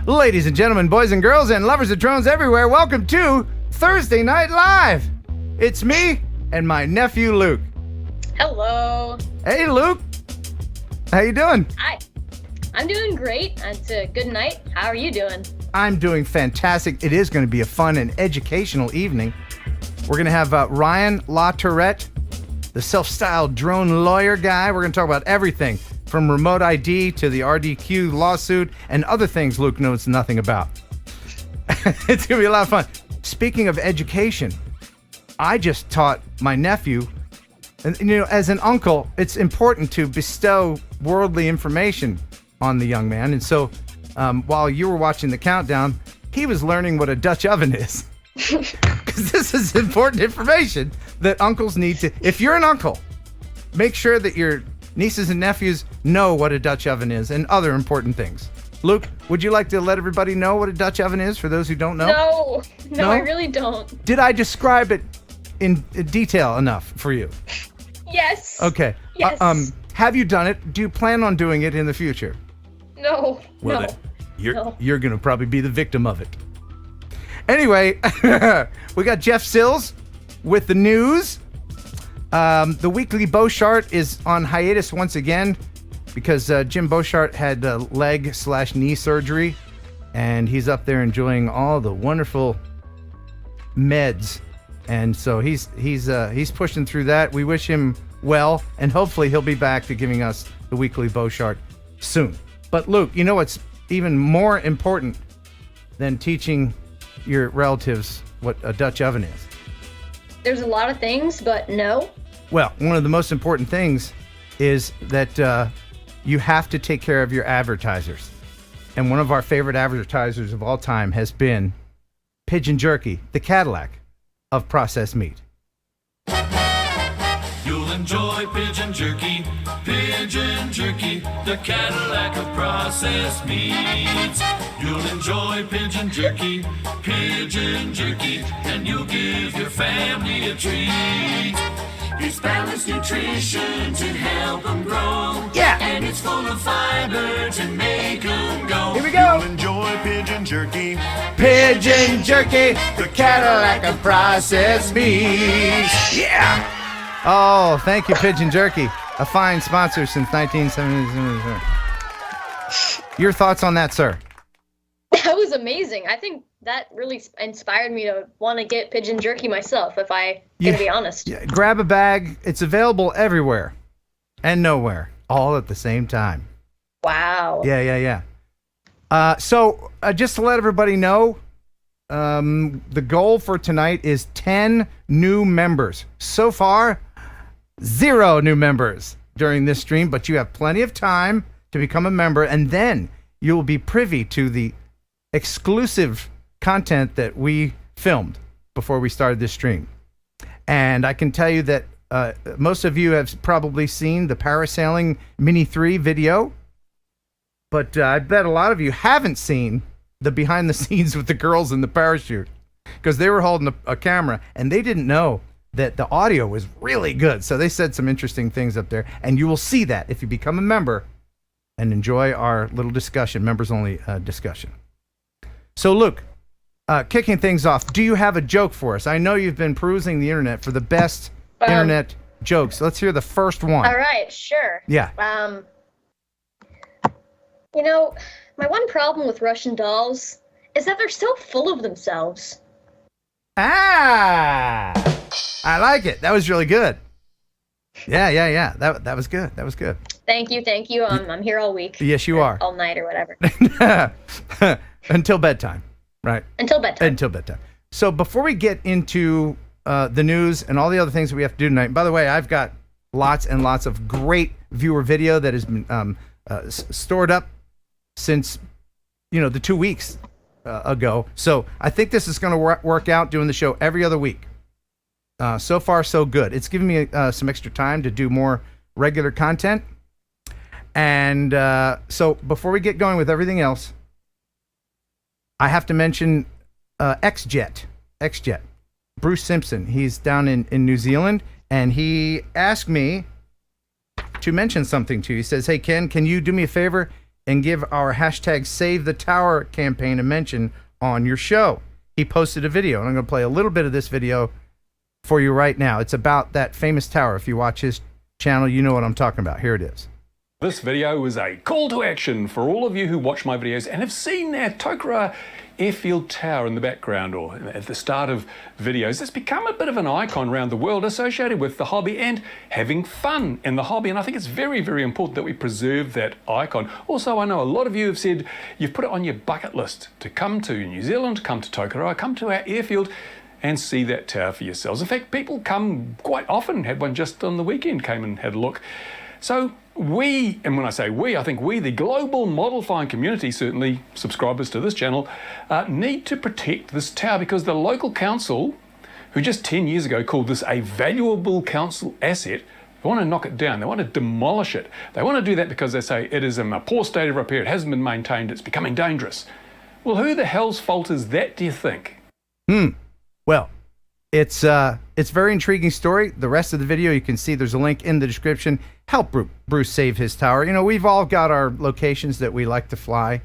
Ladies and gentlemen, boys and girls, and lovers of drones everywhere, welcome to Thursday Night Live. It's me and my nephew, Luke. Hello. Hey, Luke. How you doing? Hi. I'm doing great. It's a good night. How are you doing? I'm doing fantastic. It is going to be a fun and educational evening. We're going to have Ryan Latourette, the self-styled drone lawyer guy. We're going to talk about everything from remote ID to the RDQ lawsuit and other things Luke knows nothing about. It's going to be a lot of fun. Speaking of education, I just taught my nephew, and as an uncle, it's important to bestow worldly information on the young man. And so while you were watching the countdown, he was learning what a Dutch oven is. Because this is important information that uncles need to. If you're an uncle, make sure that your nieces and nephews know what a Dutch oven is and other important things. Luke, would you like to let everybody know what a Dutch oven is for those who don't know? No, I really don't. Did I describe it in detail enough for you? Yes. Okay. Yes. Have you done it? Do you plan on doing it in the future? No. Well, No. you're going to probably be the victim of it. Anyway, we got Jeff Sills with the news. The weekly Beauchart is on hiatus once again because Jim Beauchart had leg/knee surgery, and he's up there enjoying all the wonderful meds, and so he's pushing through that. We wish him well, and hopefully he'll be back to giving us the weekly Beauchart soon. But Luke, you know what's even more important than teaching your relatives what a Dutch oven is? There's a lot of things, but no. Well, one of the most important things is that you have to take care of your advertisers. And one of our favorite advertisers of all time has been Pigeon Jerky, the Cadillac of processed meat. You'll enjoy Pigeon Jerky, the Cadillac of processed meats. You'll enjoy Pigeon Jerky, and you'll give your family a treat. It's balanced nutrition to help them grow. Yeah. And it's full of fiber to make them go. Here we go. You'll enjoy Pigeon Jerky. Pigeon Jerky, the Cadillac of processed meats. Yeah. Oh, thank you, Pigeon Jerky, a fine sponsor since 1977. Your thoughts on that, sir? That was amazing. I think that really inspired me to want to get Pigeon Jerky myself, if I can be honest. Yeah, grab a bag. It's available everywhere and nowhere, all at the same time. Wow. Yeah. So just to let everybody know, the goal for tonight is 10 new members. So far, 0 new members during this stream, but you have plenty of time to become a member, and then you will be privy to the exclusive content that we filmed before we started this stream. And I can tell you that most of you have probably seen the Parasailing Mini 3 video, but I bet a lot of you haven't seen the behind the scenes with the girls in the parachute, because they were holding a camera and they didn't know that the audio was really good. So they said some interesting things up there, and you will see that if you become a member and enjoy our little discussion, members only discussion. So Luke, kicking things off, do you have a joke for us? I know you've been perusing the internet for the best internet jokes. Let's hear the first one. All right, sure. Yeah. My one problem with Russian dolls is that they're so full of themselves. Ah, I like it. That was really good. Yeah. That was good. That was good. Thank you. I'm here all week. Yes, you are. All night or whatever. Until bedtime, right? Until bedtime. So before we get into the news and all the other things that we have to do tonight, and by the way, I've got lots and lots of great viewer video that has been stored up since, the 2 weeks ago. So I think this is going to work out doing the show every other week. So far, so good. It's given me some extra time to do more regular content. And so before we get going with everything else, I have to mention X-Jet. Bruce Simpson. He's down in New Zealand, and he asked me to mention something to you. He says, hey, Ken, can you do me a favor and give our hashtag Save the Tower campaign a mention on your show. He posted a video, and I'm going to play a little bit of this video for you right now. It's about that famous tower. If you watch his channel, you know what I'm talking about. Here it is. This video is a call to action for all of you who watch my videos and have seen that Tokoroa airfield tower in the background or at the start of videos. It's become a bit of an icon around the world associated with the hobby and having fun in the hobby, and I think it's very, very important that we preserve that icon. Also, I know a lot of you have said you've put it on your bucket list to come to New Zealand, come to Tokoroa, come to our airfield and see that tower for yourselves. In fact, people come quite often. Had one just on the weekend, came and had a look. So we, and when I say we, I think we, the global model flying community, certainly subscribers to this channel, need to protect this tower because the local council, who just 10 years ago called this a valuable council asset, they want to knock it down. They want to demolish it. They want to do that because they say it is in a poor state of repair. It hasn't been maintained. It's becoming dangerous. Well, who the hell's fault is that, do you think? Well, it's a very intriguing story. The rest of the video, you can see there's a link in the description. Help Bruce save his tower. You know, we've all got our locations that we like to fly,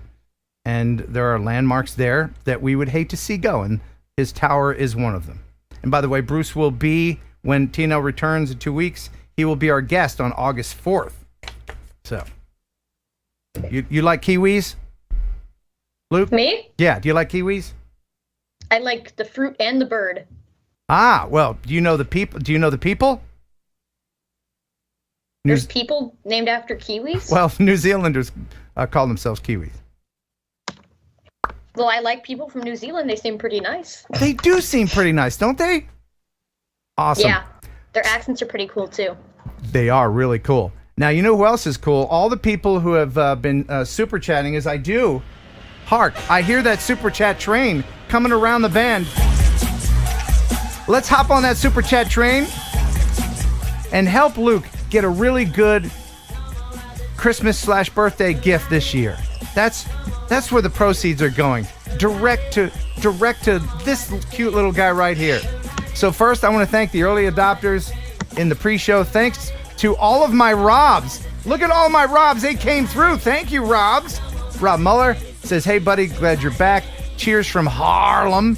and there are landmarks there that we would hate to see go, and his tower is one of them. And by the way, Bruce will be, when TNL returns in 2 weeks, he will be our guest on August 4th. So, you like kiwis? Luke? Me? Yeah, do you like kiwis? I like the fruit and the bird. Ah, well, do you know the people? There's people named after kiwis? Well, New Zealanders call themselves kiwis. Well, I like people from New Zealand. They seem pretty nice. They do seem pretty nice, don't they? Awesome. Yeah, their accents are pretty cool too. They are really cool. Now, you know who else is cool? All the people who have been super chatting as I do. Hark, I hear that super chat train coming around the bend. Let's hop on that super chat train and help Luke get a really good Christmas/birthday gift this year. That's where the proceeds are going. Direct to this cute little guy right here. So first, I want to thank the early adopters in the pre-show. Thanks to all of my Robs. Look at all my Robs. They came through. Thank you, Robs. Rob Muller says, hey, buddy, glad you're back. Cheers from Harlem.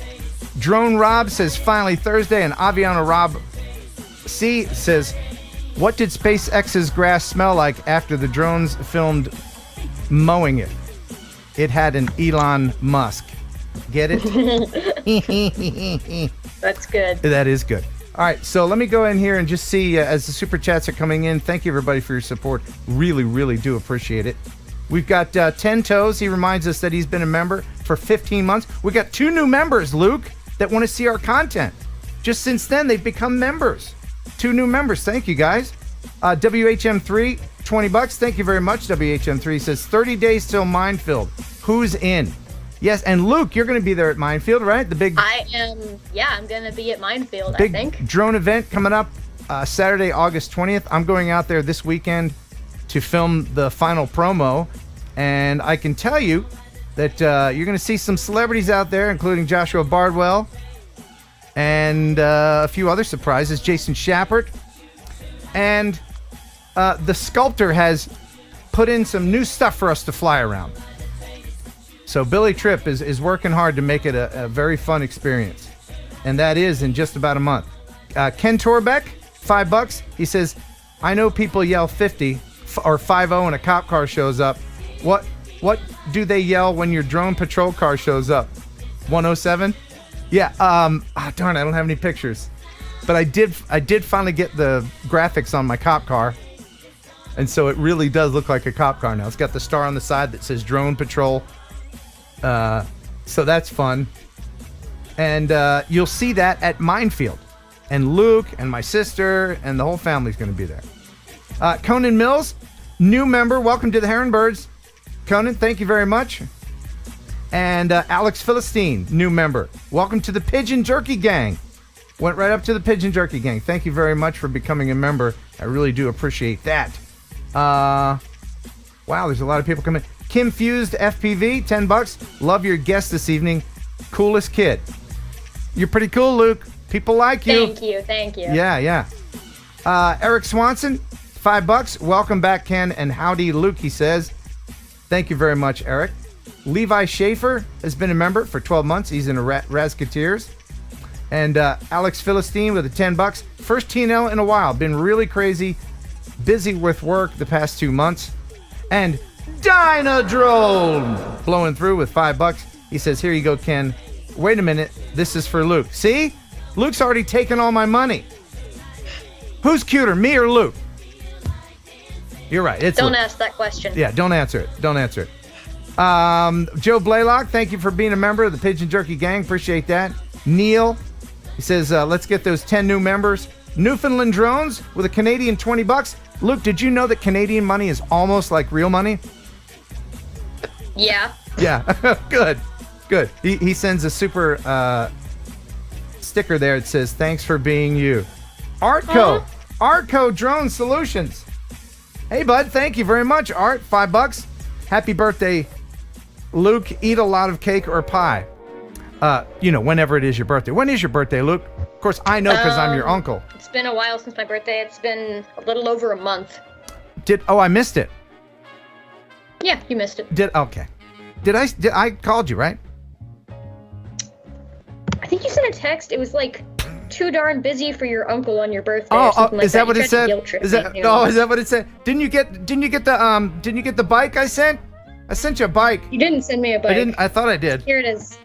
Drone Rob says, finally Thursday. And Aviana Rob C says, what did SpaceX's grass smell like after the drones filmed mowing it? It had an Elon Musk. Get it? That's good. That is good. All right, so let me go in here and just see as the super chats are coming in. Thank you, everybody, for your support. Really, really do appreciate it. We've got 10 Toes. He reminds us that he's been a member for 15 months. We got 2 new members, Luke, that want to see our content. Just since then, they've become members. 2 new members. Thank you, guys. WHM3, $20. Thank you very much. WHM3 says 30 days till Minefield. Who's in? Yes, and Luke, you're going to be there at Minefield, right? The big I am, yeah, I'm going to be at Minefield, big I think. drone event coming up Saturday, August 20th. I'm going out there this weekend to film the final promo, and I can tell you that you're going to see some celebrities out there, including Joshua Bardwell and a few other surprises, Jason Shappert, and the sculptor has put in some new stuff for us to fly around. So Billy Tripp is working hard to make it a very fun experience, and that is in just about a month. Ken Torbeck, $5. He says, I know people yell 50 or 50 when a cop car shows up. What do they yell when your drone patrol car shows up? 107? Yeah. Darn, I don't have any pictures, but I did finally get the graphics on my cop car, and so it really does look like a cop car now. It's got the star on the side that says Drone Patrol. So that's fun, and you'll see that at Minefield, and Luke and my sister and the whole family's going to be there. Conan Mills, new member, welcome to the Heron Birds. Conan, thank you very much. And Alex Philistine, new member, welcome to the Pigeon Jerky Gang. Went right up to the Pigeon Jerky Gang. Thank you very much for becoming a member. I really do appreciate that. Wow, there's a lot of people coming. Kim Fused FPV, $10. Love your guest this evening. Coolest kid. You're pretty cool, Luke. People like you. Thank you. Yeah. Eric Swanson, $5. Welcome back, Ken, and howdy, Luke, he says. Thank you very much, Eric. Levi Schaefer has been a member for 12 months. He's in the Razketeers. And Alex Philistine with the $10. First TNL in a while. Been really crazy. Busy with work the past 2 months. And Dynadrone blowing through with $5. He says, here you go, Ken. Wait a minute. This is for Luke. See? Luke's already taken all my money. Who's cuter, me or Luke? You're right. It's Don't Luke. ask that question. Yeah, don't answer it. Don't answer it. Joe Blaylock, thank you for being a member of the Pigeon Jerky Gang. Appreciate that. Neil, he says, let's get those 10 new members. Newfoundland Drones with a Canadian $20. Luke, did you know that Canadian money is almost like real money? Yeah. Yeah, good. He sends a super sticker there. It says, thanks for being you. Artco Drone Solutions. Hey, bud, thank you very much, Art. $5. Happy birthday, Luke. Eat a lot of cake or pie. Whenever it is your birthday. When is your birthday, Luke? Of course, I know because I'm your uncle. It's been a while since my birthday. It's been a little over a month. I missed it. Yeah, you missed it. Okay. I called you, right? I think you sent a text. It was like too darn busy for your uncle on your birthday. Or something like is that what You it tried to said? guilt trip Is me, that you know? is that what it said? Didn't you get the bike I sent? I sent you a bike. You didn't send me a bike. I didn't. I thought I did. Here it is.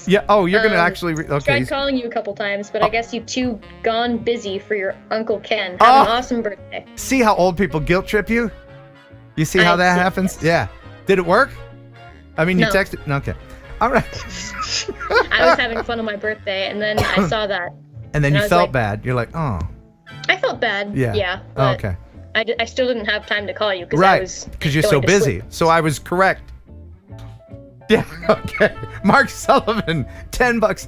Yeah. Oh, you're gonna actually. Okay. Tried calling you a couple times, but I guess you too gone busy for your Uncle Ken. Have an awesome birthday. See how old people guilt trip you? You see how that happens? Yes. Yeah. Did it work? I mean, you No. texted. Okay. All right. I was having fun on my birthday, and then I saw that. And then And I you was felt like- bad. You're like, oh. I felt bad. Yeah. Yeah. Oh, But okay. I still didn't have time to call you because I Right. was Because you're going so to busy. sleep. So I was correct. Yeah. Okay. Mark Sullivan, $10.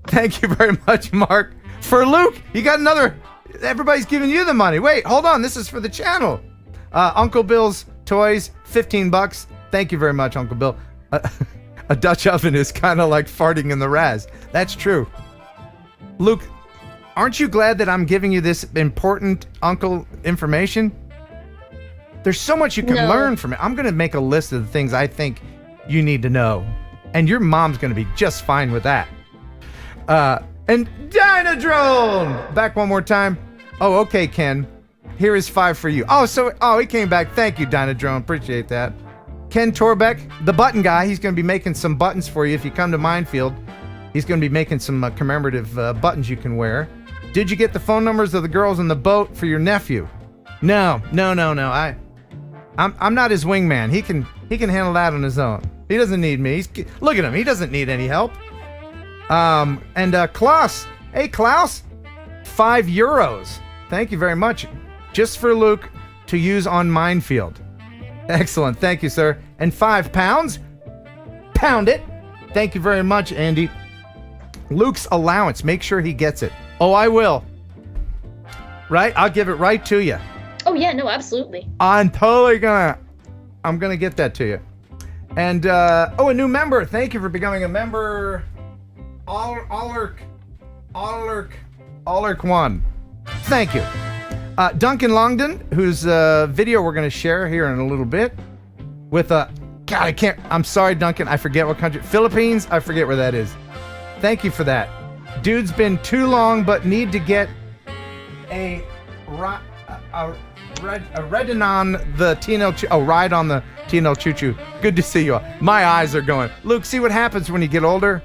Thank you very much, Mark. For Luke, you got another. Everybody's giving you the money. Wait, hold on. This is for the channel. Uncle Bill's Toys, $15. Thank you very much, Uncle Bill. A Dutch oven is kind of like farting in the Raz. That's true. Luke, aren't you glad that I'm giving you this important uncle information? There's so much you can No. learn from it. I'm going to make a list of the things I think you need to know. And your mom's going to be just fine with that. And Dynadrone! Back one more time. Oh, okay, Ken. Here is 5 for you. Oh, he came back. Thank you, Dynadrone. Appreciate that. Ken Torbeck, the button guy. He's going to be making some buttons for you if you come to Minefield. He's going to be making some commemorative buttons you can wear. Did you get the phone numbers of the girls in the boat for your nephew? No. I'm not his wingman. He can handle that on his own. He doesn't need me. Look at him. He doesn't need any help. And Klaus. Hey, Klaus. €5. Thank you very much. Just for Luke to use on Minefield. Excellent. Thank you, sir. And £5. Pound it. Thank you very much, Andy. Luke's allowance. Make sure he gets it. Oh, I will. Right? I'll give it right to you. Oh yeah, no, absolutely. I'm gonna get that to you. And a new member. Thank you for becoming a member. Allerk 1. Thank you. Duncan Longden, whose video we're gonna share here in a little bit. With I'm sorry, Duncan. I forget what country. Philippines. I forget where that is. Thank you for that. Dude's been too long, but need to get a riding on the TNL. Ride on the TNL Choo Choo. Good to see you all. My eyes are going. Luke, see what happens when you get older?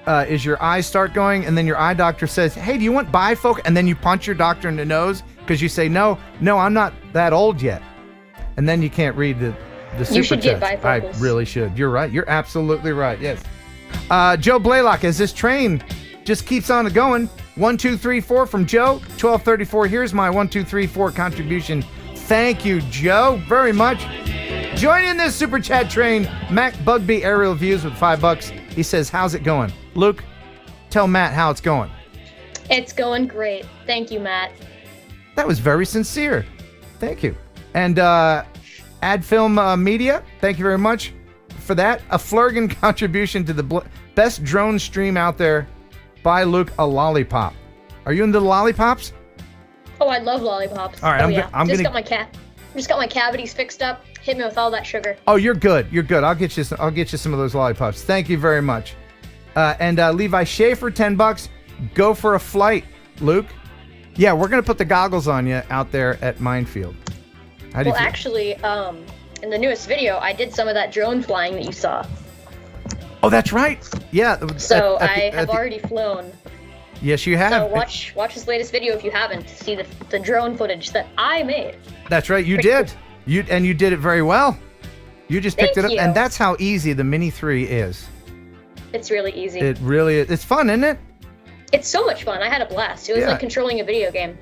Is your eyes start going, and then your eye doctor says, "Hey, do you want bifocal?" And then you punch your doctor in the nose because you say, "No, I'm not that old yet." And then you can't read the super You should get text. I bifocals. really should. You're right. You're absolutely right. Yes. Joe Blaylock, as this train just keeps on going. 1, 2, 3, 4 from Joe. 1234. Here's my 1, 2, 3, 4 contribution. Thank you, Joe, very much. Join in this super chat train. Mac Bugby aerial views with $5. He says, "How's it going?" Luke, tell Matt how it's going. It's going great. Thank you, Matt. That was very sincere. Thank you. And Ad Film Media, thank you very much for that. A Flurgan contribution to the best drone stream out there. Buy Luke a lollipop. Are you into the lollipops? Oh, I love lollipops. All right, oh, I'm yeah. go- I'm Just gonna- got my cat. Just got my cavities fixed up. Hit me with all that sugar. Oh, you're good. You're good. I'll get you some of those lollipops. Thank you very much. And Levi Schaefer, $10. Go for a flight, Luke. Yeah, we're gonna put the goggles on you out there at Minefield. How do you Well, feel? actually, in the newest video, I did some of that drone flying that you saw. Oh, that's right. Yeah. So I have already flown. Yes, you have. So watch this latest video if you haven't to see the drone footage that I made. That's right. You Pretty did. You did it very well. You just picked it Thank up, you. and that's how easy the Mini 3 is. It's really easy. It really is. It's fun, isn't it? It's so much fun. I had a blast. It was Yeah. like controlling a video game.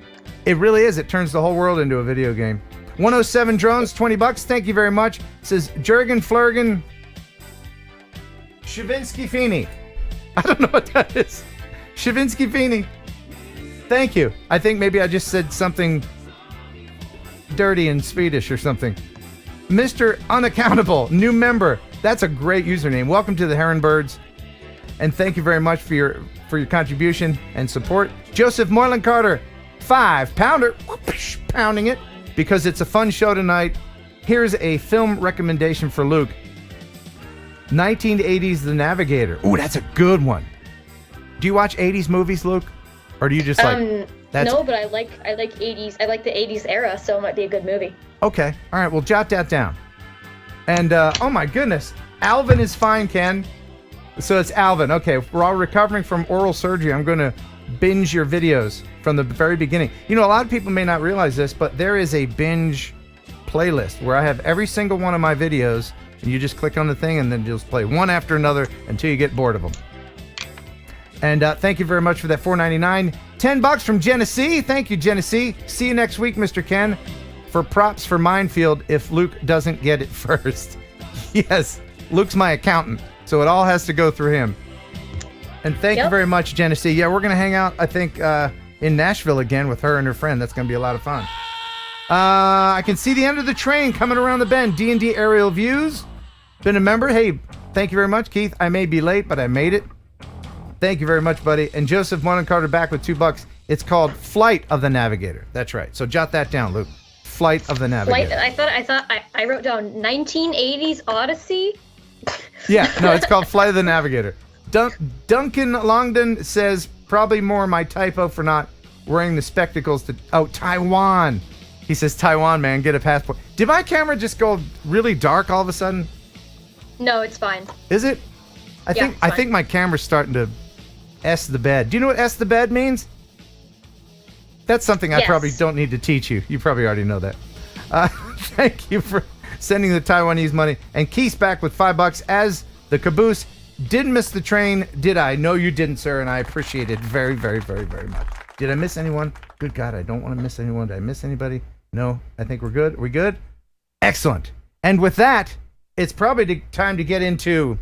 It really is. It turns the whole world into a video game. 107 Drones, $20. Thank you very much. It says Jurgen Flurgen Shavinsky Feeney. I don't know what that is. Shavinsky Feeney. Thank you. I think maybe I just said something dirty in Swedish or something. Mr. Unaccountable, new member. That's a great username. Welcome to the Heron Birds. And thank you very much for your contribution and support. Joseph Moreland Carter, $5. Whoosh, pounding it because it's a fun show tonight. Here's a film recommendation for Luke. 1980s The Navigator. Ooh, that's a good one. Do you watch 80s movies, Luke? Or do you just like that's No, but I like 80s. I like the 80s era, so it might be a good movie. Okay. All right, well jot that down. And oh my goodness. Alvin is fine, Ken. So it's Alvin. Okay, we're all recovering from oral surgery. I'm going to binge your videos from the very beginning. You know, a lot of people may not realize this, but there is a binge playlist where I have every single one of my videos, and you just click on the thing and then just play one after another until you get bored of them. And thank you very much for that $4.99. $10 from Genesee. Thank you, Genesee. See you next week, Mr. Ken, for props for Minefield if Luke doesn't get it first. Yes, Luke's my accountant, so it all has to go through him. And thank you very much, Genesee. Yeah, we're going to hang out, I think, in Nashville again with her and her friend. That's going to be a lot of fun. I can see the end of the train coming around the bend. D&D Aerial Views. Been a member. Hey, thank you very much, Keith. I may be late, but I made it. Thank you very much, buddy. And Joseph Carter back with $2. It's called Flight of the Navigator. That's right. So jot that down, Luke. Flight of the Navigator. I wrote down 1980s Odyssey. Yeah, no, it's called Flight of the Navigator. Duncan Longdon says probably more my typo for not wearing the spectacles to. Oh, Taiwan. He says Taiwan, man, get a passport. Did my camera just go really dark all of a sudden? No, it's fine. Is it? I think my camera's starting to S the bed. Do you know what S the bed means? That's something I probably don't need to teach you. You probably already know that. Thank you for sending the Taiwanese money. And Keith's back with $5 as the caboose. Didn't miss the train, did I? No, you didn't, sir, and I appreciate it very, very, very, very much. Did I miss anyone? Good God, I don't want to miss anyone. Did I miss anybody? No, I think we're good. Are we good? Excellent. And with that, it's probably time to get into...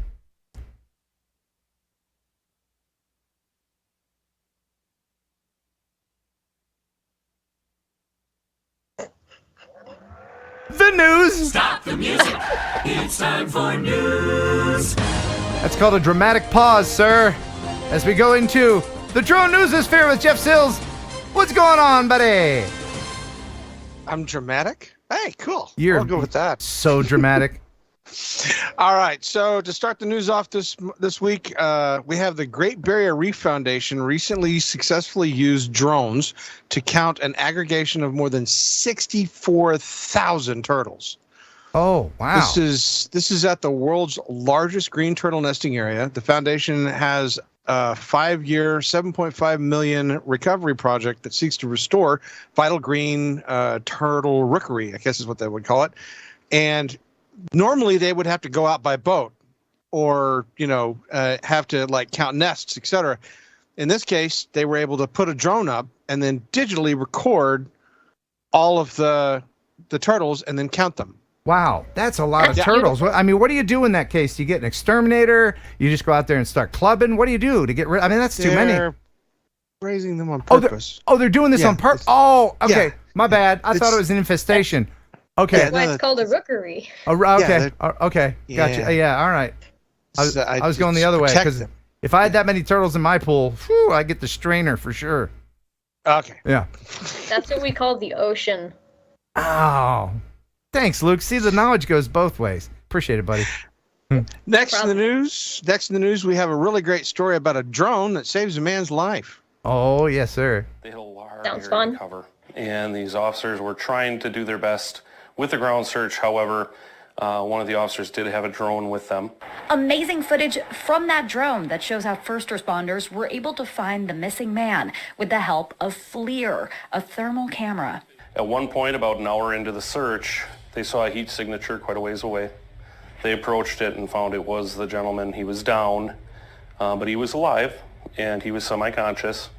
the news. Stop the music. It's time for news. That's called a dramatic pause, sir. As we go into the drone newsosphere with Jeff Sills. What's going on, buddy? I'm dramatic? Hey, cool. You're I'll go with that. So dramatic. All right. So to start the news off this week, we have the Great Barrier Reef Foundation recently successfully used drones to count an aggregation of more than 64,000 turtles. Oh, wow. This is at the world's largest green turtle nesting area. The foundation has a 5-year, $7.5 million recovery project that seeks to restore vital green turtle rookery, I guess is what they would call it. And normally they would have to go out by boat or, have to like count nests, etc. In this case, they were able to put a drone up and then digitally record all of the turtles and then count them. Wow, that's a lot of turtles. I mean, what do you do in that case? Do you get an exterminator? You just go out there and start clubbing? What do you do to get rid? I mean, that's too many. They're raising them on purpose. They're doing this on purpose. Oh, okay. Yeah. My bad. I thought it was an infestation. Okay. That's why it's called a rookery. Okay. Okay. Gotcha. Yeah. All right. I was going the other way because if I had that many turtles in my pool, I get the strainer for sure. Okay. Yeah. That's what we call the ocean. Oh. Thanks, Luke. See, the knowledge goes both ways. Appreciate it, buddy. Next in the news, we have a really great story about a drone that saves a man's life. Oh, yes, sir. They had a large Sounds area fun. to cover, and these officers were trying to do their best with the ground search. However, one of the officers did have a drone with them. Amazing footage from that drone that shows how first responders were able to find the missing man with the help of FLIR, a thermal camera. At one point, about an hour into the search, they saw a heat signature quite a ways away. They approached it and found it was the gentleman. He was down, but he was alive, and he was semi-conscious,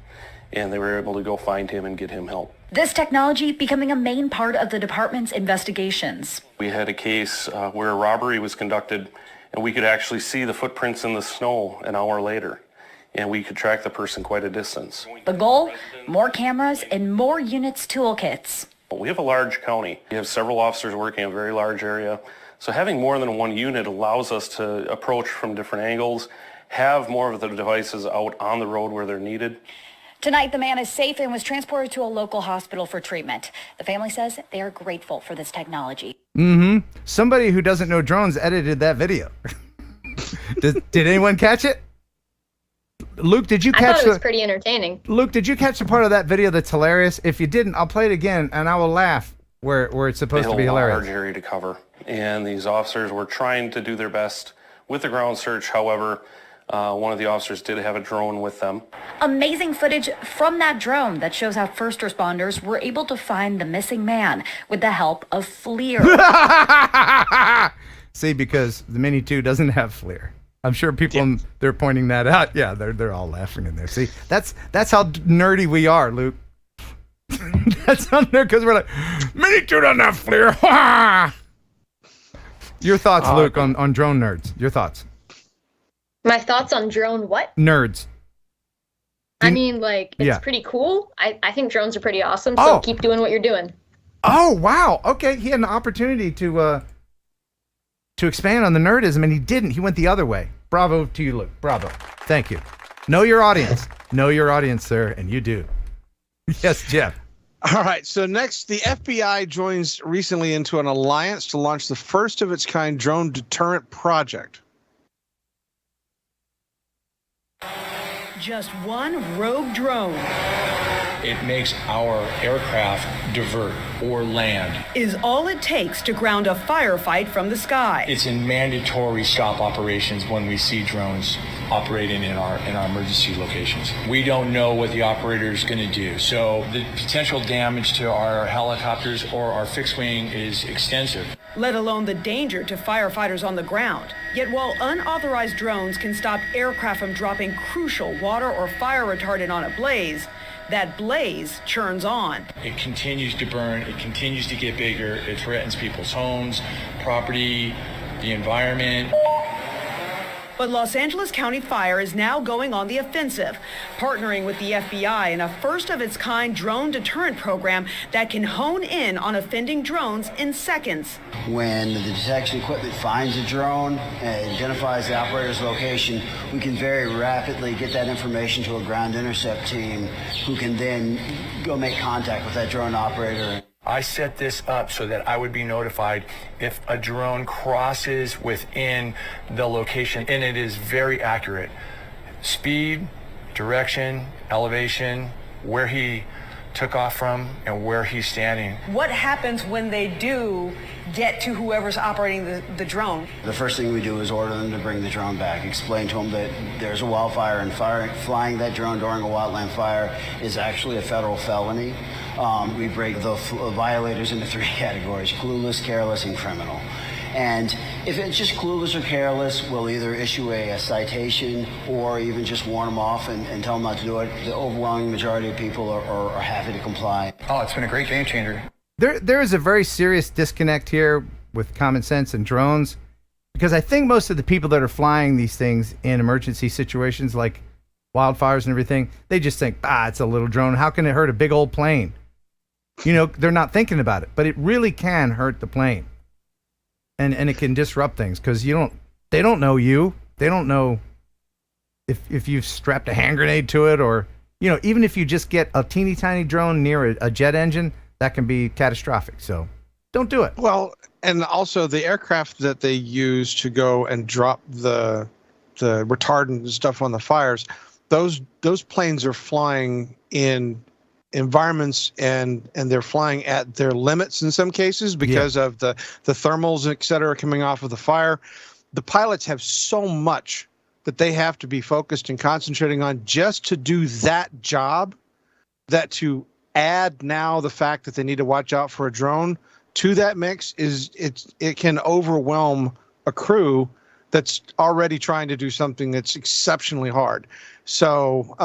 and they were able to go find him and get him help. This technology becoming a main part of the department's investigations. We had a case where a robbery was conducted, and we could actually see the footprints in the snow an hour later, and we could track the person quite a distance. The goal? More cameras and more units toolkits. We have a large county. We have several officers working in a very large area, so having more than one unit allows us to approach from different angles, have more of the devices out on the road where they're needed. Tonight, the man is safe and was transported to a local hospital for treatment. The family says they are grateful for this technology. Somebody who doesn't know drones edited that video. Did anyone catch it? Luke, did you I catch thought it was pretty entertaining. Luke, did you catch the part of that video that's hilarious? If you didn't, I'll play it again and I will laugh where it's They supposed had to be a large hilarious. area to cover, and these officers were trying to do their best with the ground search. However, one of the officers did have a drone with them. Amazing footage from that drone that shows how first responders were able to find the missing man with the help of FLIR. See, because the Mini 2 doesn't have FLIR. I'm sure people they're pointing that out. Yeah, they're all laughing in there. See, that's how nerdy we are, Luke. That's how nerdy, because we're like, Mini 2 doesn't have FLIR. Your thoughts, Luke, on drone nerds. Your thoughts. My thoughts on drone what? Nerds. I mean, like, it's Yeah. pretty cool. I think drones are pretty awesome, so keep doing what you're doing. Oh, wow. Okay, he had an opportunity to expand on the nerdism, and he didn't. He went the other way. Bravo to you, Luke. Bravo. Thank you. Know your audience. Know your audience, sir, and you do. Yes, Jeff. All right. So next, the FBI joins recently into an alliance to launch the first of its kind drone deterrent project. Just one rogue drone It makes our aircraft divert or land. is all it takes to ground a firefight from the sky. It's in mandatory stop operations when we see drones operating in our emergency locations. We don't know what the operator is going to do, so the potential damage to our helicopters or our fixed wing is extensive. Let alone the danger to firefighters on the ground. Yet while unauthorized drones can stop aircraft from dropping crucial water or fire retardant on a blaze, that blaze churns on. It continues to burn, it continues to get bigger, it threatens people's homes, property, the environment. But Los Angeles County Fire is now going on the offensive, partnering with the FBI in a first-of-its-kind drone deterrent program that can hone in on offending drones in seconds. When the detection equipment finds a drone and identifies the operator's location, we can very rapidly get that information to a ground intercept team who can then go make contact with that drone operator. I set this up so that I would be notified if a drone crosses within the location, and it is very accurate. Speed, direction, elevation, where he took off from, and where he's standing. What happens when they do get to whoever's operating the drone? The first thing we do is order them to bring the drone back, explain to them that there's a wildfire and flying that drone during a wildland fire is actually a federal felony. We break the violators into 3 categories: clueless, careless, and criminal. And if it's just clueless or careless, we'll either issue a citation or even just warn them off and tell them not to do it. The overwhelming majority of people are happy to comply. Oh, it's been a great game changer. There is a very serious disconnect here with common sense and drones, because I think most of the people that are flying these things in emergency situations like wildfires and everything, they just think, it's a little drone. How can it hurt a big old plane? You know, they're not thinking about it, but it really can hurt the plane. And it can disrupt things because they don't know you. They don't know if you've strapped a hand grenade to it, or, you know, even if you just get a teeny tiny drone near a jet engine, that can be catastrophic. So Don't do it. Well, and also the aircraft that they use to go and drop the retardant and stuff on the fires, those planes are flying in environments and they're flying at their limits in some cases because of the thermals, et cetera, coming off of the fire. The pilots have so much that they have to be focused and concentrating on just to do that job, that to add now the fact that they need to watch out for a drone to that mix it can overwhelm a crew that's already trying to do something that's exceptionally hard. So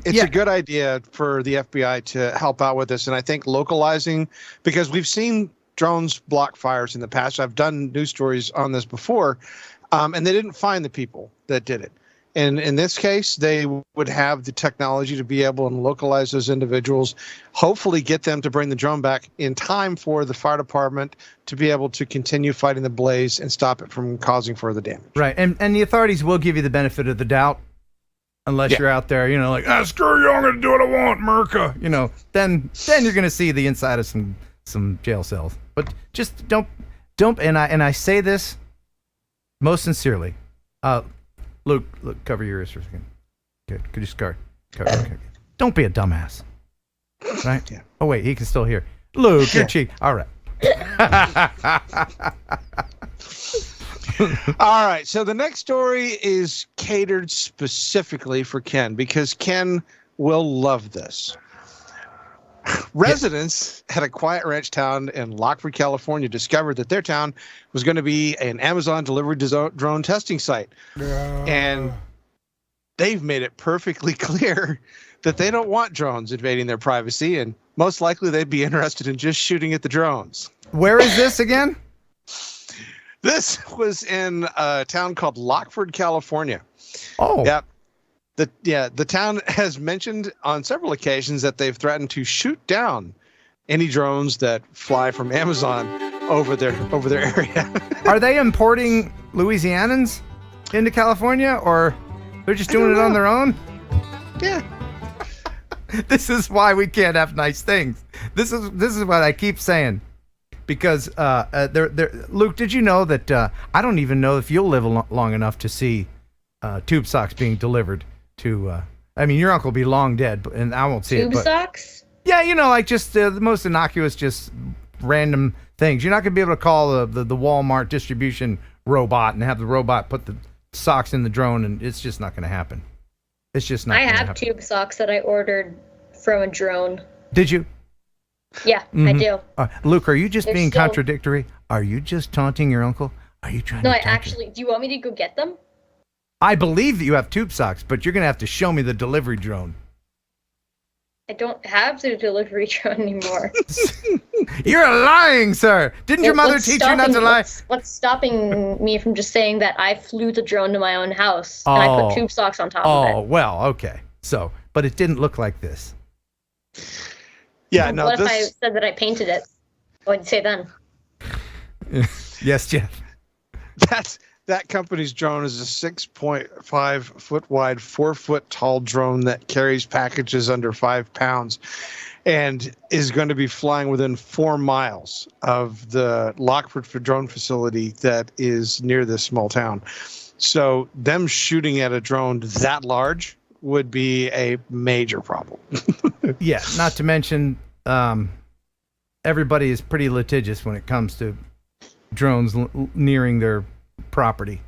it's a good idea for the FBI to help out with this. And I think localizing, because we've seen drones block fires in the past. I've done news stories on this before, and they didn't find the people that did it. And in this case, they would have the technology to be able to localize those individuals, hopefully get them to bring the drone back in time for the fire department to be able to continue fighting the blaze and stop it from causing further damage. Right. And the authorities will give you the benefit of the doubt, unless you're out there, like, screw you, I'm going to do what I want, America. Then you're going to see the inside of some jail cells. But just don't, and I say this most sincerely. Luke, cover your ears for a second. Good. Could you cover? Okay. Don't be a dumbass. Right? Yeah. Oh, wait, he can still hear. Luke, you're cheap. All right. All right. So the next story is catered specifically for Ken, because Ken will love this. Residents at a quiet ranch town in Lockford, California, discovered that their town was going to be an Amazon delivery drone testing site. And they've made it perfectly clear that they don't want drones invading their privacy, and most likely they'd be interested in just shooting at the drones. Where is this again? This was in a town called Lockford, California. Oh. Yep. The town has mentioned on several occasions that they've threatened to shoot down any drones that fly from Amazon over their area. Are they importing Louisianans into California, or they're just doing it on their own? Yeah. This is why we can't have nice things. This is what I keep saying. Because Luke, did you know that I don't even know if you'll live long enough to see tube socks being delivered to? I mean, your uncle will be long dead, and I won't see tube it. Tube socks? Yeah, like just the most innocuous, just random things. You're not gonna be able to call the Walmart distribution robot and have the robot put the socks in the drone, and it's just not gonna happen. It's just not. I have tube socks that I ordered from a drone. Did you? Yeah, I do. Luke, are you just They're being still... contradictory? Are you just taunting your uncle? Are you trying No, to I actually... Do you want me to go get them? I believe that you have tube socks, but you're going to have to show me the delivery drone. I don't have the delivery drone anymore. You're lying, sir. Didn't your mother teach you not to lie? What's stopping me from just saying that I flew the drone to my own house and I put tube socks on top of it? Oh, well, okay. So, but it didn't look like this. Yeah, well, what if I said that I painted it? What would you say then? Yes, Jeff. That company's drone is a 6.5 foot wide, 4 foot tall drone that carries packages under 5 pounds and is going to be flying within 4 miles of the Lockford drone facility that is near this small town. So them shooting at a drone that large would be a major problem. Yeah, not to mention everybody is pretty litigious when it comes to drones nearing their property.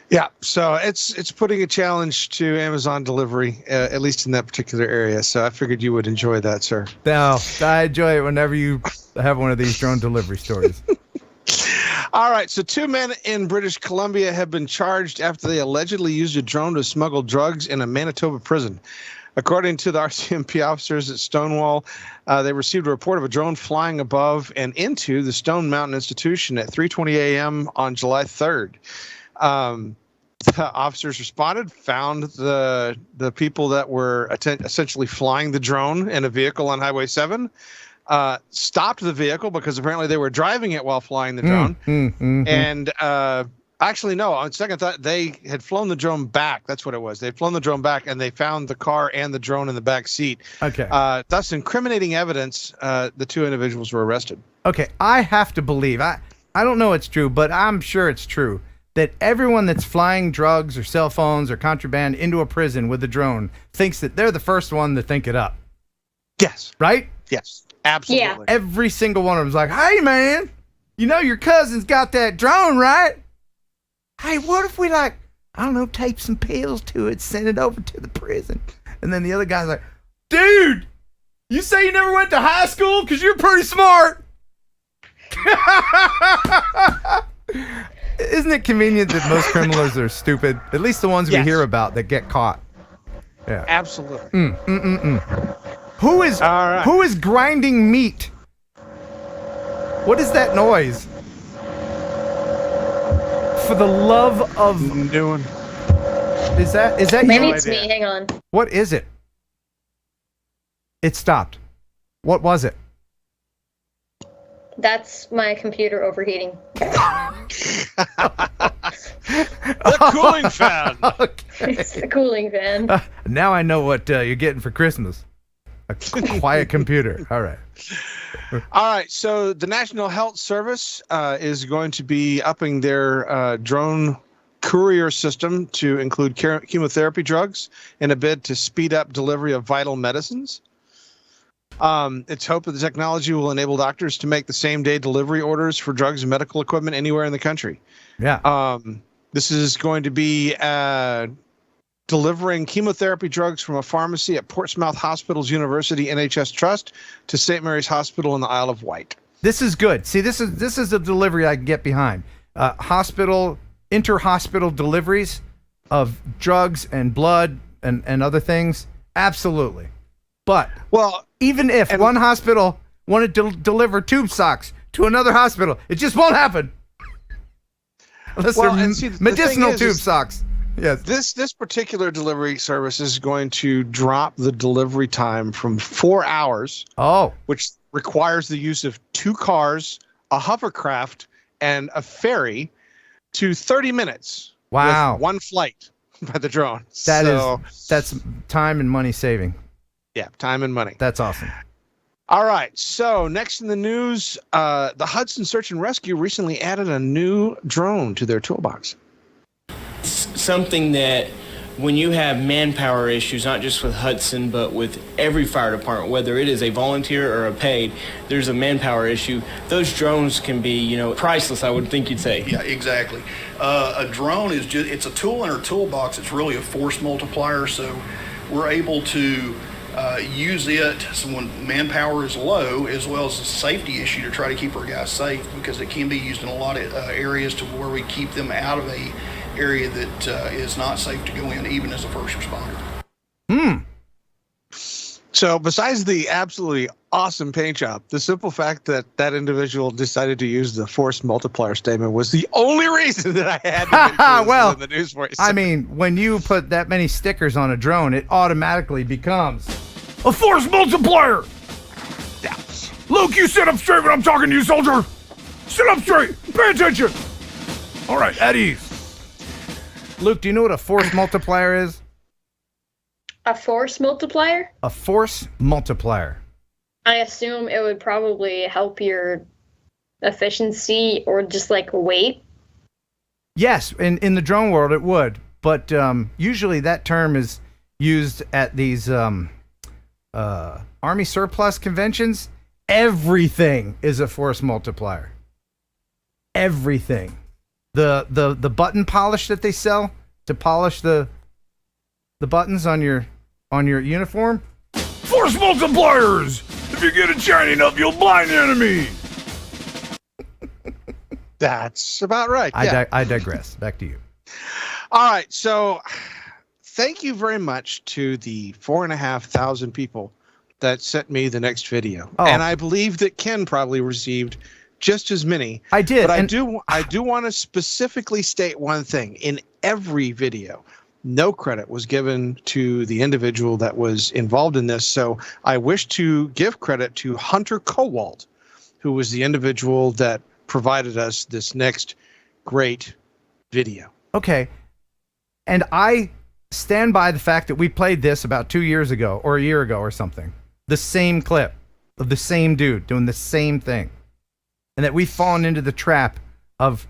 Yeah, so it's putting a challenge to Amazon delivery, at least in that particular area. So I figured you would enjoy that, sir. No, I enjoy it whenever you have one of these drone delivery stories. All right, so 2 men in British Columbia have been charged after they allegedly used a drone to smuggle drugs in a Manitoba prison. According to the RCMP officers at Stonewall, they received a report of a drone flying above and into the Stone Mountain Institution at 3:20 a.m. on July 3rd. The officers responded, found the people that were essentially flying the drone in a vehicle on Highway 7, stopped the vehicle because apparently they were driving it while flying the drone. And actually, no, on second thought, they had flown the drone back. That's what it was. They'd flown the drone back, and they found the car and the drone in the back seat. Okay. Thus, incriminating evidence, the 2 individuals were arrested. Okay, I have to believe. I don't know it's true, but I'm sure it's true that everyone that's flying drugs or cell phones or contraband into a prison with a drone thinks that they're the first one to think it up. Yes. Right? Yes. Absolutely. Yeah. Every single one of them's like, hey, man, you know your cousin's got that drone, right? Hey, what if we, like, I don't know, tape some pills to it, send it over to the prison? And then the other guy's like, dude, you say you never went to high school because you're pretty smart. Isn't it convenient that most criminals are stupid? At least the ones we Yes. hear about that get caught. Yeah. Absolutely. Who is grinding meat? What is that noise? For the love of Doing. is that Maybe you? it's me. Hang on. What is it? It stopped. What was it? That's my computer overheating. The cooling fan. It's the cooling fan. Now I know what you're getting for Christmas. A quiet computer. All right. All right. So the National Health Service is going to be upping their drone courier system to include chemotherapy drugs in a bid to speed up delivery of vital medicines. It's hoped that the technology will enable doctors to make the same day delivery orders for drugs and medical equipment anywhere in the country. Yeah. This is going to be delivering chemotherapy drugs from a pharmacy at Portsmouth Hospitals University NHS Trust to St. Mary's Hospital in the Isle of Wight. This is good. See, this is a delivery I can get behind. Inter-hospital deliveries of drugs and blood and other things. Absolutely. But even if one hospital wanted to deliver tube socks to another hospital, it just won't happen. Unless they're medicinal tube socks. Yes. This particular delivery service is going to drop the delivery time from 4 hours. Which requires the use of 2 cars, a hovercraft, and a ferry, to 30 minutes. Wow. With one flight by the drone. That's time and money saving. Yeah, time and money. That's awesome. All right. So next in the news, the Hudson Search and Rescue recently added a new drone to their toolbox. Something that when you have manpower issues, not just with Hudson, but with every fire department, whether it is a volunteer or a paid, there's a manpower issue. Those drones can be, priceless, I would think you'd say. Yeah, exactly. A drone is just, it's a tool in our toolbox. It's really a force multiplier. So we're able to use it when manpower is low, as well as a safety issue to try to keep our guys safe, because it can be used in a lot of areas to where we keep them out of a area that is not safe to go in, even as a first responder. So besides the absolutely awesome paint job, the simple fact that that individual decided to use the force multiplier statement was the only reason that I had to well, in the news for you. I mean, when you put that many stickers on a drone, it automatically becomes a force multiplier. Yeah. Luke, you sit up straight when I'm talking to you, soldier. Sit up straight. Pay attention. All right, at ease. Luke, do you know what a force multiplier is? A force multiplier? A force multiplier. I assume it would probably help your efficiency or just like weight. Yes, in the drone world it would, but usually that term is used at these Army surplus conventions. Everything is a force multiplier. Everything. The button polish that they sell to polish the buttons on your uniform. Force multipliers! If you get it shiny enough, you'll blind the enemy. That's about right. Yeah. I digress. Back to you. All right. So thank you very much to the 4,500 people that sent me the next video. Oh. And I believe that Ken probably received just as many. I did. But I do want to specifically state one thing. In every video, no credit was given to the individual that was involved in this. So I wish to give credit to Hunter Kowald, who was the individual that provided us this next great video. Okay. And I stand by the fact that we played this about 2 years ago or a year ago or something. The same clip of the same dude doing the same thing. and that we've fallen into the trap of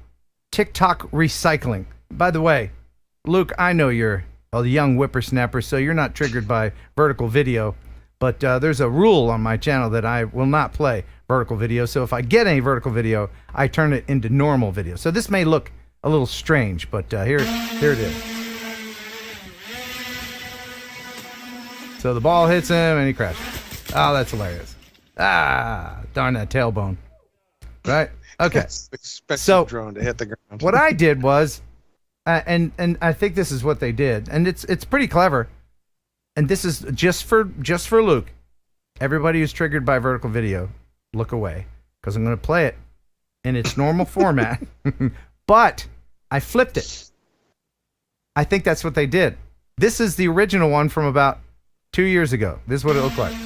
TikTok recycling. By the way, Luke, I know you're a young whippersnapper, so you're not triggered by vertical video, but there's a rule on my channel that I will not play vertical video. So if I get any vertical video, I turn it into normal video. So this may look a little strange, but here it is. So the ball hits him and he crashes. Oh, that's hilarious. Ah, darn that tailbone. Right? Okay. So drone to hit the ground. What I did was, and I think this is what they did, and it's pretty clever. And this is just for Luke. Everybody who's triggered by vertical video, look away, because I'm going to play it in its normal format. But I flipped it. I think that's what they did. This is the original one from about 2 years ago. This is what it looked like.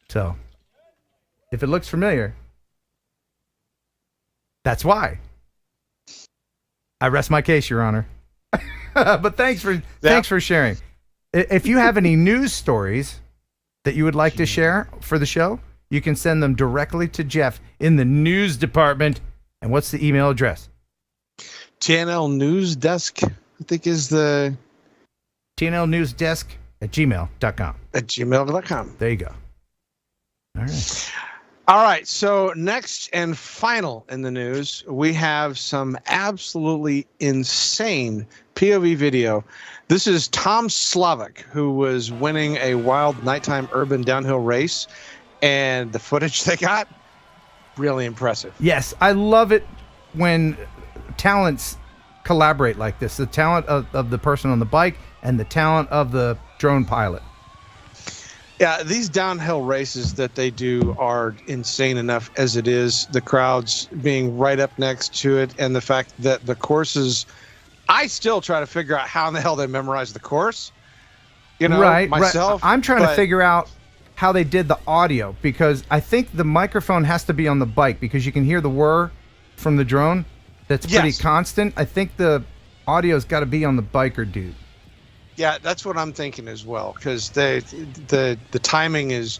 So, if it looks familiar, that's why. I rest my case, Your Honor. But thanks for sharing. If you have any news stories that you would like to share for the show, you can send them directly to Jeff in the news department. And what's the email address? TNL News Desk, I think, is the TNL News Desk at gmail.com. At gmail.com. There you go. All right. All right. So next and final in the news, we have some absolutely insane POV video. This is Tom Slavic, who was winning a wild nighttime urban downhill race, and the footage they got, really impressive. Yes, I love it when talents collaborate like this. The talent of the person on the bike and the talent of the drone pilot. Yeah, these downhill races that they do are insane enough as it is. The crowds being right up next to it, and the fact that the courses, I still try to figure out how in the hell they memorize the course. You know, myself. Right. I'm trying to figure out how they did the audio, because I think the microphone has to be on the bike because you can hear the whir from the drone. That's pretty constant. I think the audio's got to be on the biker dude. Yeah, that's what I'm thinking as well, because the timing is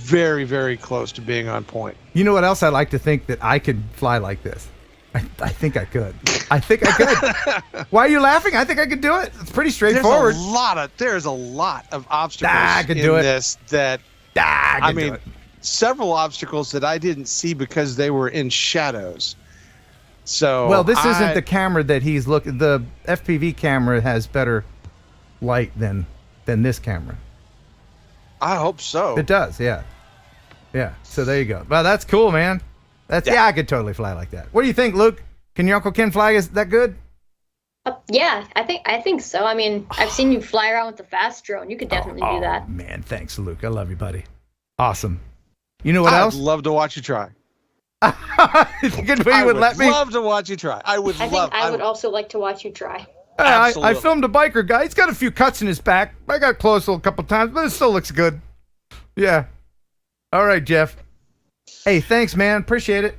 very, very close to being on point. You know what else? I like to think that I could fly like this. I think I could. I think I could. Why are you laughing? I think I could do it. It's pretty straightforward. There's a lot of obstacles I could do in it. this that I mean, several obstacles that I didn't see because they were in shadows. So well, this isn't the camera that he's looking. The FPV camera has better light than this camera. I hope so. It does, yeah. So there you go. Well, that's cool, man. I could totally fly like that. What do you think, Luke? Can your Uncle Ken fly? Is that good? Yeah, I think so. I mean, I've seen you fly around with the fast drone. You could definitely do that. Man, thanks, Luke. I love you, buddy. Awesome. You know what else? I'd love to watch you try. Good way you would let me. I would love to watch you try. I would also like to watch you try. I filmed a biker guy. He's got a few cuts in his back. I got close a couple times, but it still looks good. Yeah. All right, Jeff. Hey, thanks, man. Appreciate it.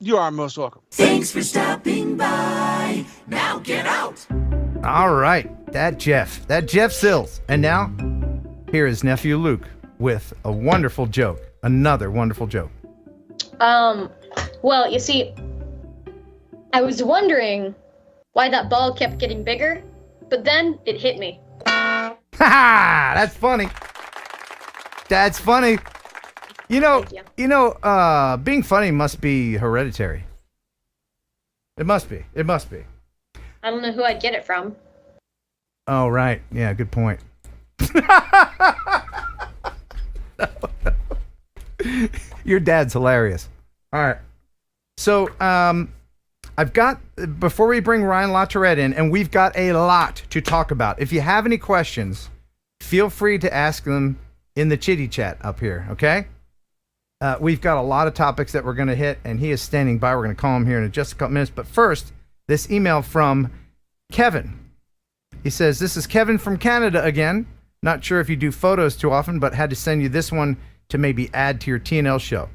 You are most welcome. Thanks for stopping by. Now get out. All right. That Jeff Sills. And now, here is Nephew Luke with a wonderful joke. Another wonderful joke. Well, you see, I was wondering why that ball kept getting bigger, but then it hit me. Ha ha! That's funny. That's funny. You know, being funny must be hereditary. It must be. I don't know who I'd get it from. Oh, right. Yeah, good point. Your dad's hilarious. All right. So, I've got, before we bring Ryan Latourette in, and we've got a lot to talk about. If you have any questions, feel free to ask them in the chitty chat up here, okay? We've got a lot of topics that we're going to hit, and he is standing by. We're going to call him here in just a couple minutes. But first, this email from Kevin. He says, this is Kevin from Canada again. Not sure if you do photos too often, but had to send you this one to maybe add to your TNL show.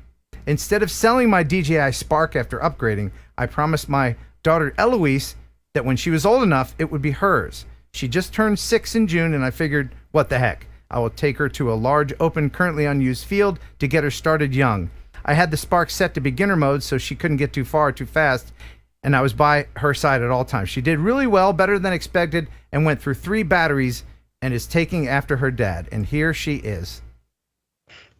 Instead of selling my DJI Spark after upgrading, I promised my daughter Eloise that when she was old enough, it would be hers. She just turned 6 in June, and I figured What the heck? I will take her to a large, open, currently unused field to get her started young. I had the spark set to beginner mode so she couldn't get too far too fast, and I was by her side at all times. She did really well, better than expected, and went through 3 batteries and is taking after her dad. And here she is.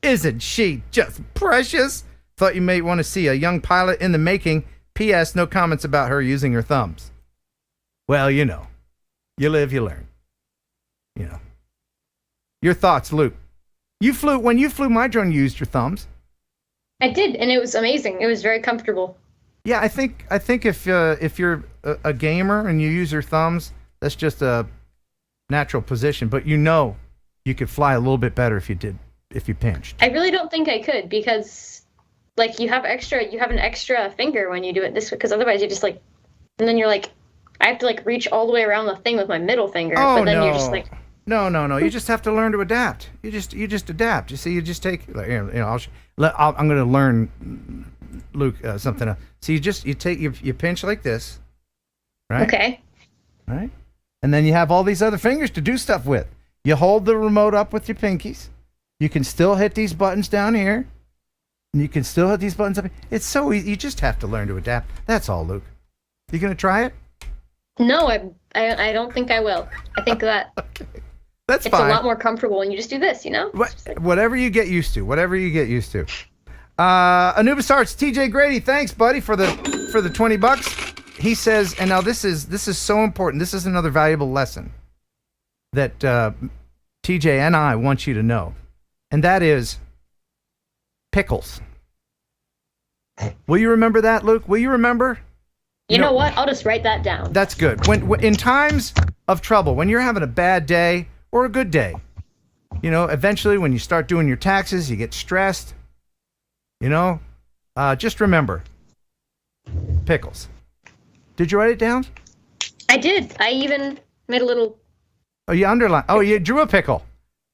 Isn't she just precious? Thought you may want to see a young pilot in the making. P.S. No comments about her using her thumbs. Well, you know. You live, you learn. You know. Your thoughts, Luke. When you flew my drone, you used your thumbs. I did, and it was amazing. It was very comfortable. Yeah, I think if you're a gamer and you use your thumbs, that's just a natural position. But you know, you could fly a little bit better if you pinched. I really don't think I could because, like, you have an extra finger when you do it this way, because otherwise you just like, and then you're like, I have to like reach all the way around the thing with my middle finger. Oh, but then no. you're just like. No. You just have to learn to adapt. You just adapt. You see, you just take. I'm going to learn, Luke, something else. So you pinch like this, right? Okay. Right. And then you have all these other fingers to do stuff with. You hold the remote up with your pinkies. You can still hit these buttons down here, and you can still hit these buttons up. It's so easy. You just have to learn to adapt. That's all, Luke. You going to try it? No, I don't think I will. I think that. Okay. That's it's fine. a lot more comfortable when you just do this, you know? Whatever you get used to. Anubis Arts, TJ Grady, thanks, buddy, for the $20. He says, and now this is so important. This is another valuable lesson that TJ and I want you to know, and that is pickles. Will you remember that, Luke? Will you remember? You know what? I'll just write that down. That's good. When in times of trouble, when you're having a bad day or a good day, you know, eventually when you start doing your taxes, you get stressed, you know, just remember pickles. Did you write it down? I did. I even made a little. Oh, you underlined. Oh, you drew a pickle.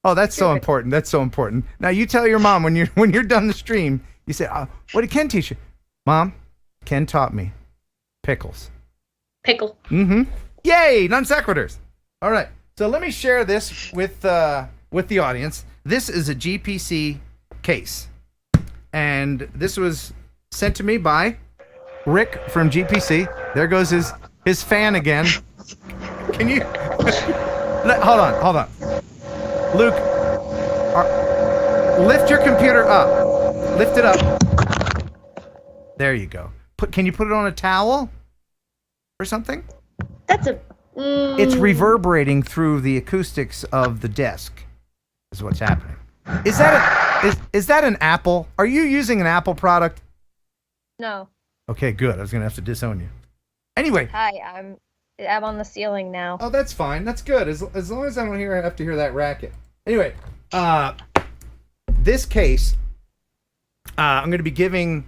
Oh, that's so important. That's so important. Now you tell your mom when you're done the stream, you say, what did Ken teach you? Mom, Ken taught me pickles. Pickle. Mm-hmm. Yay, non sequiturs. All right. So let me share this with the audience. This is a GPC case, and this was sent to me by Rick from GPC. There goes his fan again. Can you hold on, Luke? Lift your computer up. Lift it up. There you go. Can you put it on a towel or something? That's a. It's reverberating through the acoustics of the desk, is what's happening. Is that an Apple? Are you using an Apple product? No. Okay, good. I was gonna have to disown you. Anyway. Hi, I'm on the ceiling now. Oh, that's fine. That's good. As long as I don't have to hear that racket. Anyway, this case, I'm gonna be giving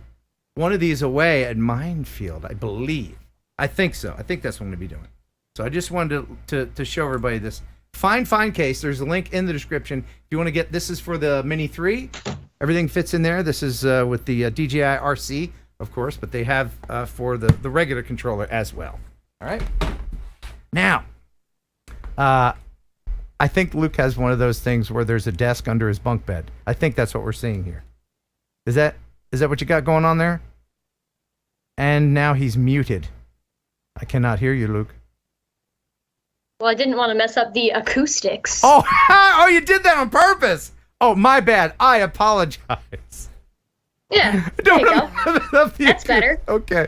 one of these away at Minefield, I believe. I think so. I think that's what I'm gonna be doing. So I just wanted to show everybody this fine case. There's a link in the description. If you want to get, this is for the Mini 3. Everything fits in there. This is with the DJI RC, of course, but they have for the regular controller as well. All right. Now, I think Luke has one of those things where there's a desk under his bunk bed. I think that's what we're seeing here. Is that what you got going on there? And now he's muted. I cannot hear you, Luke. Well, I didn't want to mess up the acoustics. Oh, you did that on purpose. Oh, my bad. I apologize. Yeah, there you go. That's better. Okay.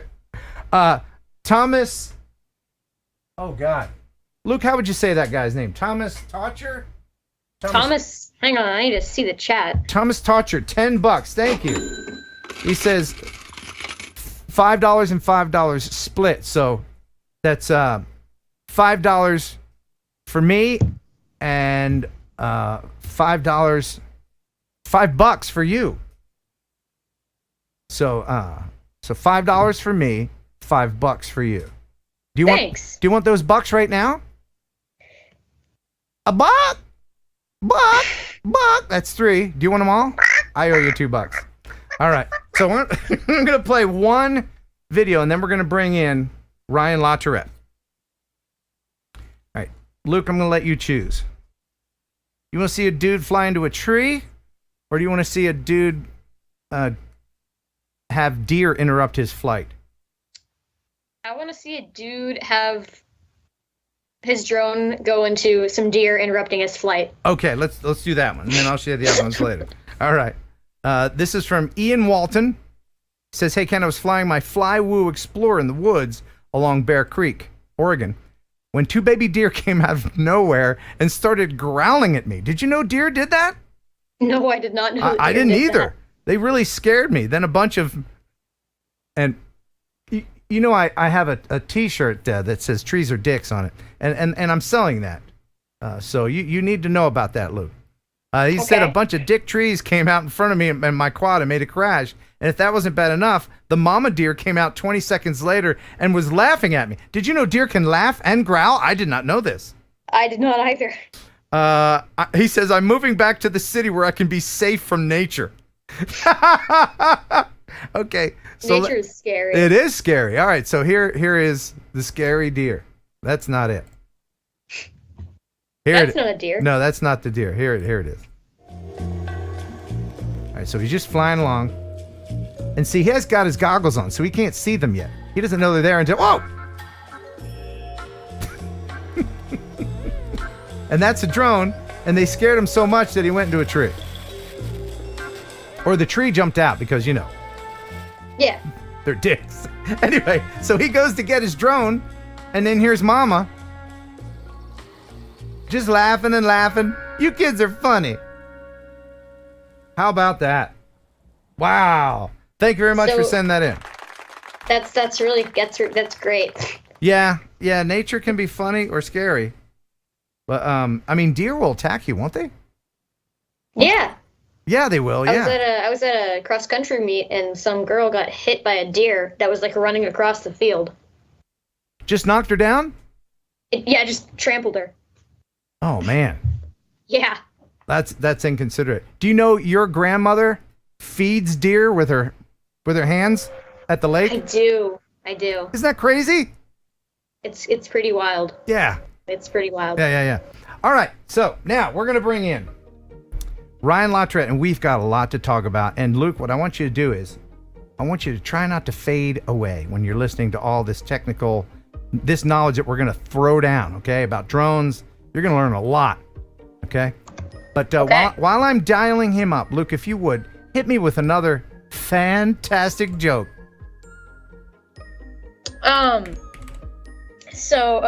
Thomas. Oh, God. Luke, how would you say that guy's name? Thomas Totcher? Thomas, hang on. I need to see the chat. Thomas Totcher, $10. Thank you. He says $5 and $5 split. So that's $5 for me and $5 for you. So $5 for me, $5 for you. Do you want those bucks right now? A buck. That's 3. Do you want them all? I owe you $2. All right. So I'm gonna play one video and then we're gonna bring in Ryan Latourette. All right, Luke, I'm gonna let you choose. You want to see a dude fly into a tree, or do you want to see a dude have deer interrupt his flight? I want to see a dude have his drone go into some deer interrupting his flight. Okay, let's do that one, and then I'll show you the other ones later. All right. This is from Ian Walton. He says, "Hey Ken, I was flying my Flywoo Explorer in the woods along Bear Creek, Oregon, when 2 baby deer came out of nowhere and started growling at me. Did you know deer did that?" No, I did not know. I didn't either. They really scared me. Then a bunch of, and you know, I have a T-shirt that says "Trees are dicks" on it, and I'm selling that. So you need to know about that, Luke. He said a bunch of dick trees came out in front of me and my quad and made it crash. And if that wasn't bad enough, the mama deer came out 20 seconds later and was laughing at me. Did you know deer can laugh and growl? I did not know this. I did not either. He says, "I'm moving back to the city where I can be safe from nature." Okay. So Nature is scary. It is scary. All right. So here is the scary deer. That's not it. That's not a deer. No, that's not the deer. Here it is. All right. So he's just flying along. And see, he has got his goggles on, so he can't see them yet. He doesn't know they're there until, whoa! And that's a drone, and they scared him so much that he went into a tree. Or the tree jumped out because, you know. Yeah. They're dicks. Anyway, so he goes to get his drone, and then here's Mama. Just laughing and laughing. You kids are funny. How about that? Wow. Thank you very much for sending that in. That's great. Yeah, nature can be funny or scary. But I mean, deer will attack you, won't they? Yeah. Yeah, they will. Yeah. I was at a cross country meet and some girl got hit by a deer that was like running across the field. Just knocked her down? Just trampled her. Oh man. Yeah. That's inconsiderate. Do you know your grandmother feeds deer with her hands at the lake? I do. Isn't that crazy? It's pretty wild. Yeah. It's pretty wild. Yeah. All right. So now we're gonna bring in Ryan Latourette, and we've got a lot to talk about. And Luke, what I want you to do is, I want you to try not to fade away when you're listening to all this knowledge that we're gonna throw down. Okay, about drones. You're gonna learn a lot. Okay. But while I'm dialing him up, Luke, if you would hit me with another fantastic joke. So,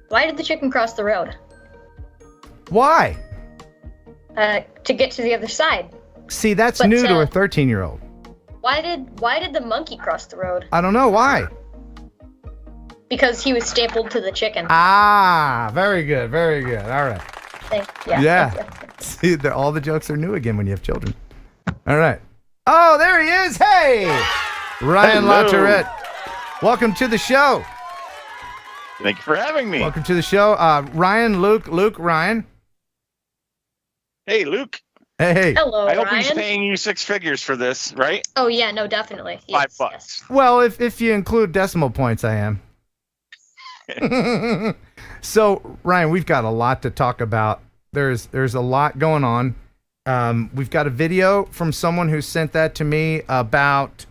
why did the chicken cross the road? Why? To get to the other side. See, that's new to a 13-year-old. Why did the monkey cross the road? I don't know why. Because he was stapled to the chicken. Ah, very good. All right. Yeah. See, all the jokes are new again when you have children. All right. Oh, there he is. Hey, Ryan Latourette. Welcome to the show. Thank you for having me. Welcome to the show. Ryan, Luke, Ryan. Hey, Luke. Hey. Hello, I hope Ryan. he's paying you 6 figures for this, right? Oh, yeah, no, definitely. $5. Yes. Well, if you include decimal points, I am. So, Ryan, we've got a lot to talk about. There's a lot going on. We've got a video from someone who sent that to me about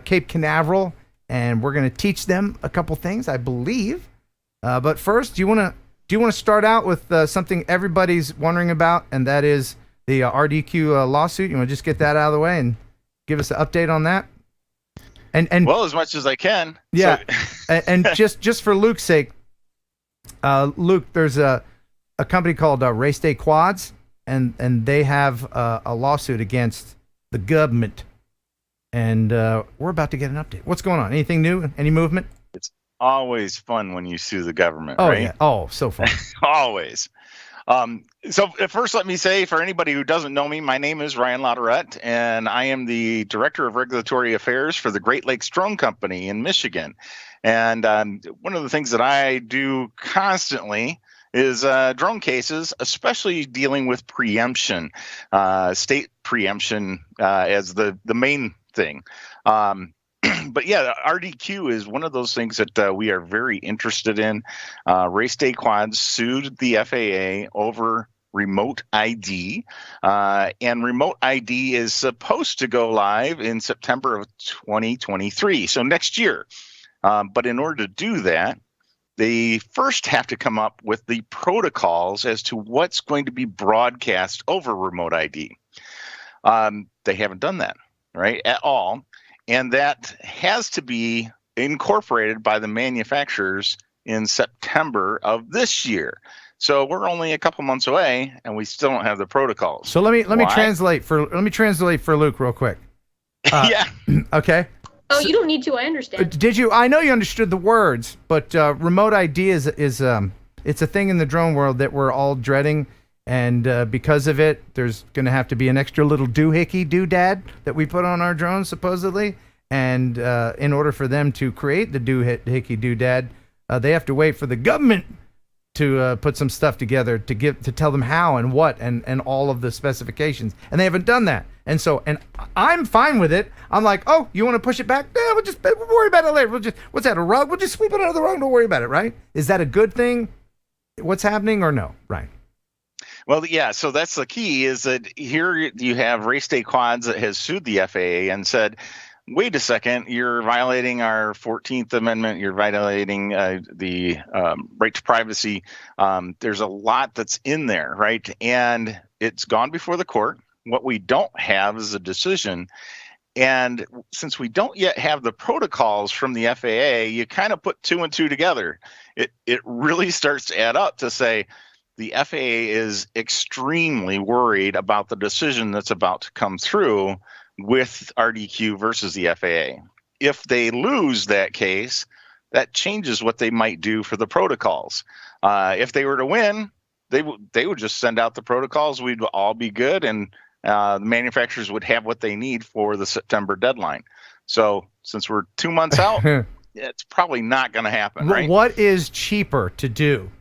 Cape Canaveral, and we're going to teach them a couple things, I believe. But first, do you want to start out with something everybody's wondering about, and that is the RDQ lawsuit? You want to just get that out of the way and give us an update on that? And well, as much as I can. Yeah. So. and just for Luke's sake, Luke, there's a company called Race Day Quads, and they have a lawsuit against the government, and we're about to get an update. What's going on? Anything new? Any movement? It's always fun when you sue the government, Oh, right? yeah. Oh, so fun. Always. So first, let me say, for anybody who doesn't know me, my name is Ryan Latourette, and I am the Director of Regulatory Affairs for the Great Lakes Drone Company in Michigan. And one of the things that I do constantly is drone cases, especially dealing with preemption, state preemption as the main thing. But yeah, RDQ is one of those things that we are very interested in. Race Day Quads sued the FAA over Remote ID. And Remote ID is supposed to go live in September of 2023, so next year. But in order to do that, they first have to come up with the protocols as to what's going to be broadcast over Remote ID. They haven't done that, right, at all. And that has to be incorporated by the manufacturers in September of this year. So we're only a couple months away, and we still don't have the protocols. So let me translate for Luke real quick. Yeah. Okay. Oh, you don't need to. I understand. Did you? I know you understood the words, but remote ID is it's a thing in the drone world that we're all dreading, and because of it, there's going to have to be an extra little doodad that we put on our drones supposedly, and in order for them to create the doodad, they have to wait for the government to put some stuff together to tell them how and what and all of the specifications, and they haven't done that. And I'm fine with it. I'm like, oh, you want to push it back? Yeah, we'll worry about it later. What's that, a rug? We'll just sweep it under the rug. Don't worry about it, right? Is that a good thing? What's happening or no? Right. Well, yeah, so that's the key, is that here you have Race Day Quads that has sued the FAA and said, wait a second, you're violating our 14th Amendment. You're violating the right to privacy. There's a lot that's in there, right? And it's gone before the court. What we don't have is a decision. And since we don't yet have the protocols from the FAA, you kind of put two and two together. It really starts to add up to say the FAA is extremely worried about the decision that's about to come through with RDQ versus the FAA. If they lose that case, that changes what they might do for the protocols. If they were to win, they would just send out the protocols. We'd all be good, and the manufacturers would have what they need for the September deadline. So since we're 2 months out, it's probably not going to happen, right? What is cheaper to do?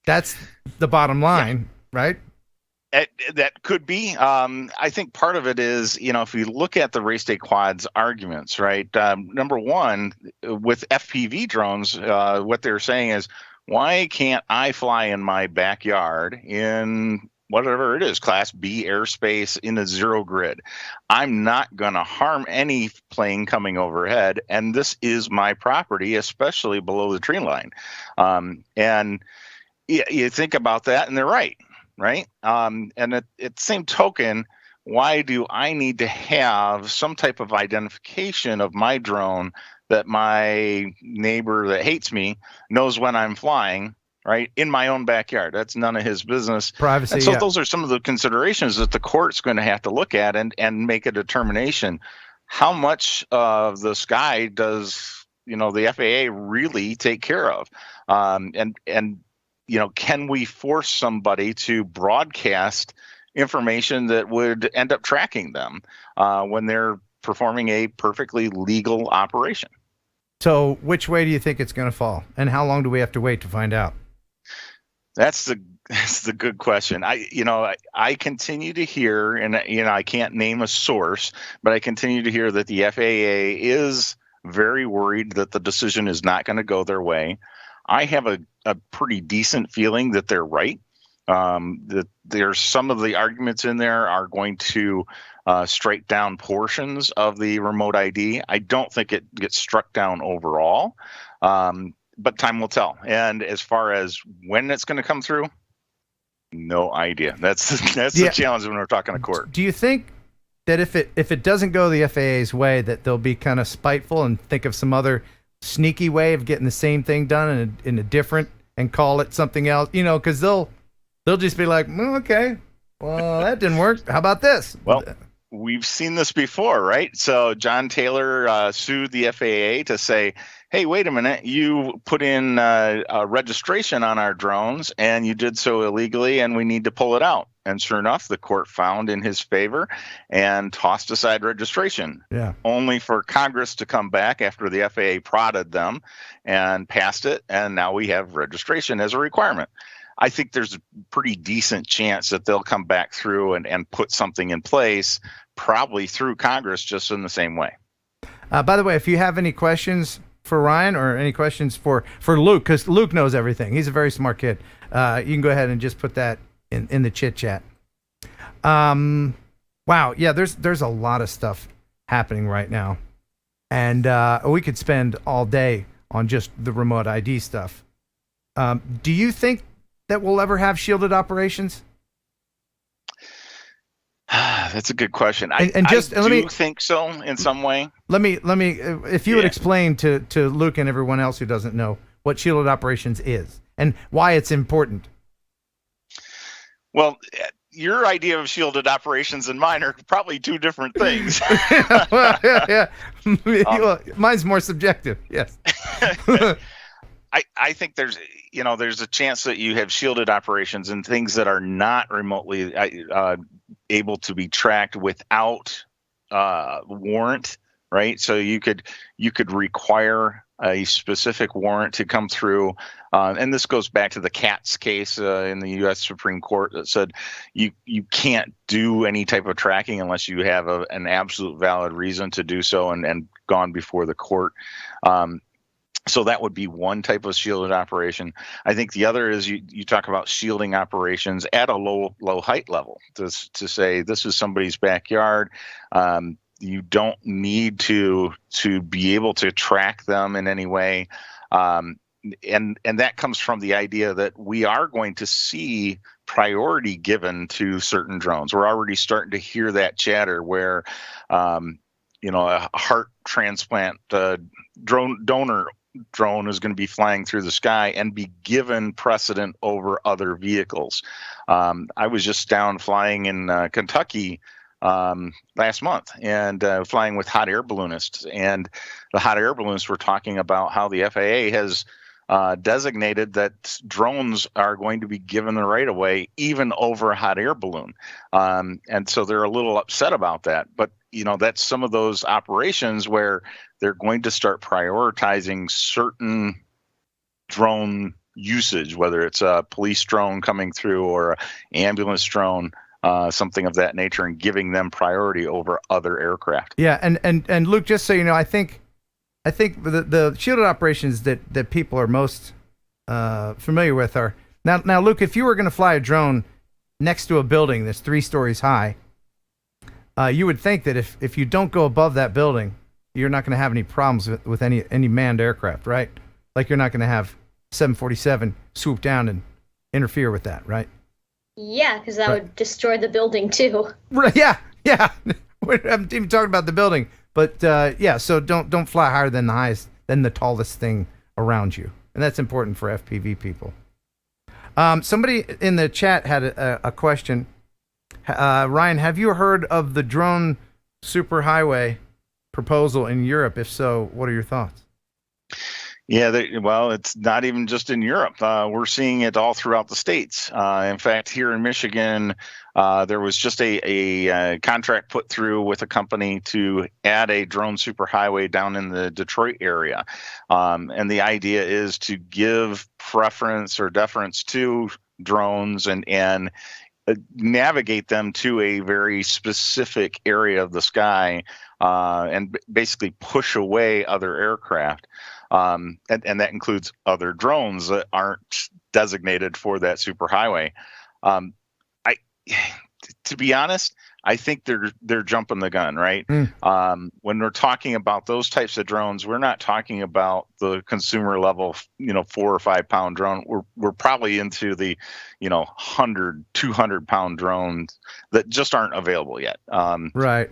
That's the bottom line, right? That could be. I think part of it is, if we look at the Race Day Quads arguments, right? Number one, with FPV drones, what they're saying is, why can't I fly in my backyard in whatever it is, Class B airspace in a zero grid? I'm not going to harm any plane coming overhead, and this is my property, especially below the tree line. And you think about that, and they're right. Right. And at the same token, why do I need to have some type of identification of my drone that my neighbor that hates me knows when I'm flying, right, in my own backyard? That's none of his business. Privacy. And so those are some of the considerations that the court's going to have to look at and make a determination. How much of the sky does, the FAA really take care of? And can we force somebody to broadcast information that would end up tracking them when they're performing a perfectly legal operation? So which way do you think it's going to fall? And how long do we have to wait to find out? That's the good question. I continue to hear, and I can't name a source, but I continue to hear that the FAA is very worried that the decision is not going to go their way. I have a pretty decent feeling that they're right. That there's some of the arguments in there are going to strike down portions of the remote ID. I don't think it gets struck down overall, but time will tell. And as far as when it's going to come through, no idea. That's the challenge when we're talking to court. Do you think that if it doesn't go the FAA's way, that they'll be kind of spiteful and think of some other sneaky way of getting the same thing done in a different and call it something else? Because they'll just be like, okay, well, that didn't work. How about this? Well, we've seen this before, right? So John Taylor sued the FAA to say, hey, wait a minute, you put in a registration on our drones and you did so illegally and we need to pull it out. And sure enough, the court found in his favor and tossed aside registration. Yeah. Only for Congress to come back after the FAA prodded them and passed it. And now we have registration as a requirement. I think there's a pretty decent chance that they'll come back through and put something in place, probably through Congress, just in the same way. By the way, if you have any questions, for Ryan, or any questions for Luke? Because Luke knows everything. He's a very smart kid. You can go ahead and just put that in the chit chat. Wow, yeah, there's a lot of stuff happening right now, and we could spend all day on just the remote ID stuff. Do you think that we'll ever have shielded operations? That's a good question. I think so in some way. Let me, if you would explain to Luke and everyone else who doesn't know what shielded operations is and why it's important. Well, your idea of shielded operations and mine are probably two different things. Yeah. Mine's more subjective. Yes. I think there's a chance that you have shielded operations and things that are not remotely able to be tracked without warrant, right? So you could require a specific warrant to come through, and this goes back to the Katz case in the U.S. Supreme Court that said you can't do any type of tracking unless you have an absolute valid reason to do so and gone before the court. So that would be one type of shielded operation. I think the other is you talk about shielding operations at a low height level to say this is somebody's backyard. You don't need to be able to track them in any way. And that comes from the idea that we are going to see priority given to certain drones. We're already starting to hear that chatter where, a heart transplant donor drone is going to be flying through the sky and be given precedent over other vehicles. I was just down flying in Kentucky last month and flying with hot air balloonists, and the hot air balloonists were talking about how the FAA has designated that drones are going to be given the right of way even over a hot air balloon. And so they're a little upset about that, but that's some of those operations where they're going to start prioritizing certain drone usage, whether it's a police drone coming through or an ambulance drone, something of that nature, and giving them priority over other aircraft. Yeah, and Luke, just so you know, I think the shielded operations that people are most familiar with are now. Luke, if you were going to fly a drone next to a building that's 3 stories high, you would think that if you don't go above that building, you're not going to have any problems with any manned aircraft, right? Like you're not going to have 747 swoop down and interfere with that, right? Yeah, because that would destroy the building too. Right? Yeah. We haven't even talked about the building, but so don't fly higher than the tallest thing around you, and that's important for FPV people. Somebody in the chat had a question. Ryan, have you heard of the drone superhighway proposal in Europe? If so, what are your thoughts? Yeah, it's not even just in Europe. We're seeing it all throughout the states. In fact, here in Michigan, there was just a contract put through with a company to add a drone superhighway down in the Detroit area. And the idea is to give preference or deference to drones and navigate them to a very specific area of the sky and basically push away other aircraft. And that includes other drones that aren't designated for that superhighway. To be honest, I think they're jumping the gun, right? When we're talking about those types of drones, we're not talking about the consumer level, 4 or 5 pound drone. We're probably into the, 100, 200 pound drones that just aren't available yet. Right.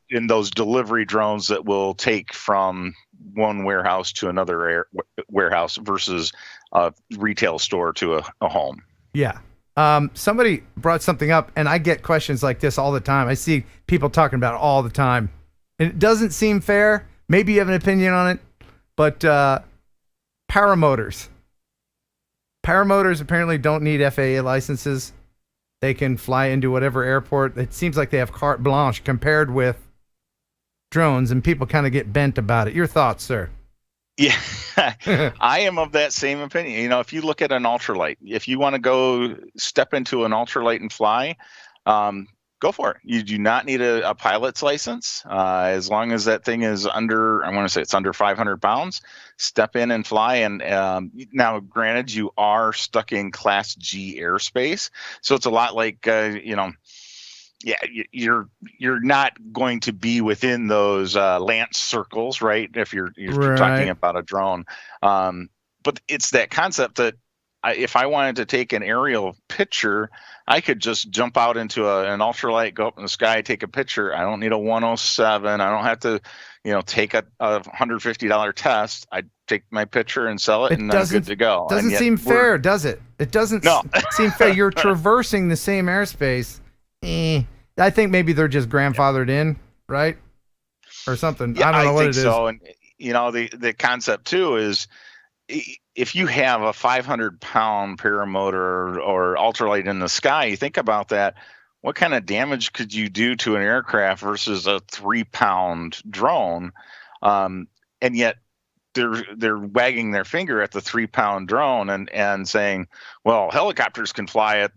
In those delivery drones that will take from one warehouse to another warehouse versus a retail store to a home. Yeah. Somebody brought something up, and I get questions like this all the time. I see people talking about it all the time, and it doesn't seem fair. Maybe you have an opinion on it, but paramotors apparently don't need FAA licenses. They can fly into whatever airport. It seems like they have carte blanche compared with drones, and people kind of get bent about it. Your thoughts, sir? Yeah, I am of that same opinion. If you look at an ultralight, if you want to go step into an ultralight and fly, go for it. You do not need a pilot's license. As long as that thing is under, I want to say it's under 500 pounds, step in and fly. And now, granted, you are stuck in Class G airspace. So it's a lot like, you're not going to be within those Lance circles, right? If you're talking about a drone. But it's that concept that if I wanted to take an aerial picture, I could just jump out into an ultralight, go up in the sky, take a picture. I don't need a 107. I don't have to, take a $150 test. I take my picture and sell it, and I'm good to go. Doesn't seem fair, does it? It doesn't seem fair. You're traversing the same airspace. I think maybe they're just grandfathered in, right? Or something. Yeah, I don't know what it is. So. And the concept too is, if you have a 500-pound paramotor or ultralight in the sky, you think about that. What kind of damage could you do to an aircraft versus a 3-pound drone? And yet they're wagging their finger at the 3-pound drone and saying, well, helicopters can fly at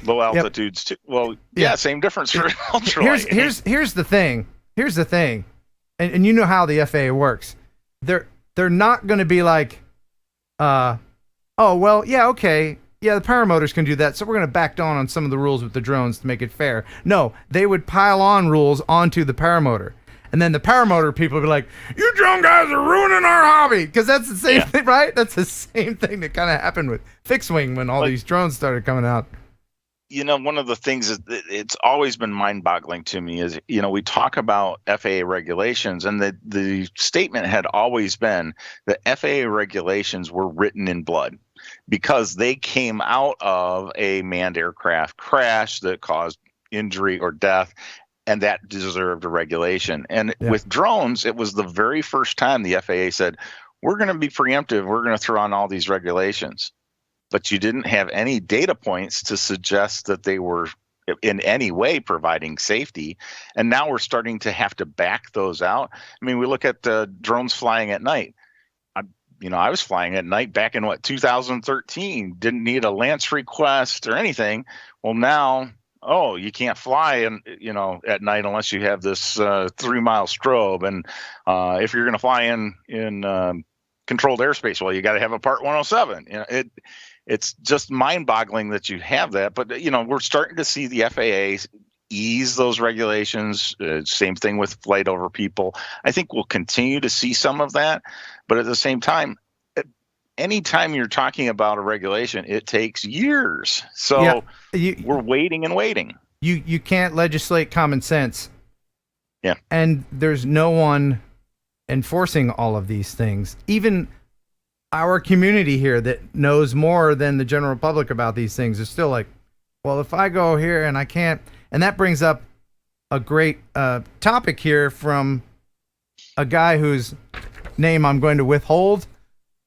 low altitudes too. Well, yeah, same difference for ultralight. Here's the thing. Here's the thing, and you know how the FAA works. They're not going to be like, the paramotors can do that, so we're going to back down on some of the rules with the drones to make it fair. No, they would pile on rules onto the paramotor. And then the paramotor people would be like, you drone guys are ruining our hobby. Because that's the same thing, right? That's the same thing that kind of happened with fixed wing when all these drones started coming out. One of the things that it's always been mind-boggling to me is, we talk about FAA regulations, and the statement had always been that FAA regulations were written in blood because they came out of a manned aircraft crash that caused injury or death, and that deserved a regulation. And with drones, it was the very first time the FAA said, we're going to be preemptive, we're going to throw on all these regulations. But you didn't have any data points to suggest that they were in any way providing safety. And now we're starting to have to back those out. I mean, we look at drones flying at night. I was flying at night back in 2013, didn't need a Lance request or anything. Well, now, you can't fly at night unless you have this 3-mile strobe. And if you're going to fly in controlled airspace, well, you got to have a Part 107. It's just mind-boggling that you have that. But, we're starting to see the FAA ease those regulations. Same thing with flight over people. I think we'll continue to see some of that. But at the same time, anytime you're talking about a regulation, it takes years. So we're waiting and waiting. You can't legislate common sense. Yeah. And there's no one enforcing all of these things. Even our community here that knows more than the general public about these things is still like, well, if I go here and I can't, and that brings up a great topic here from a guy whose name I'm going to withhold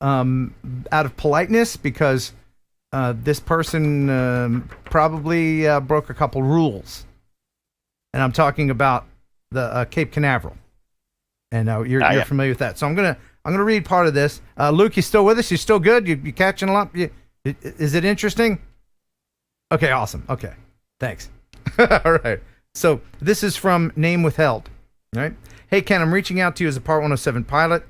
out of politeness, because this person probably broke a couple rules. And I'm talking about the Cape Canaveral. And you're familiar with that. So I'm gonna read part of this. Luke, you still with us? You still good? You catching up? Is it interesting? Okay, awesome. Okay, thanks. All right. So this is from Name Withheld. All right. Hey, Ken, I'm reaching out to you as a Part 107 pilot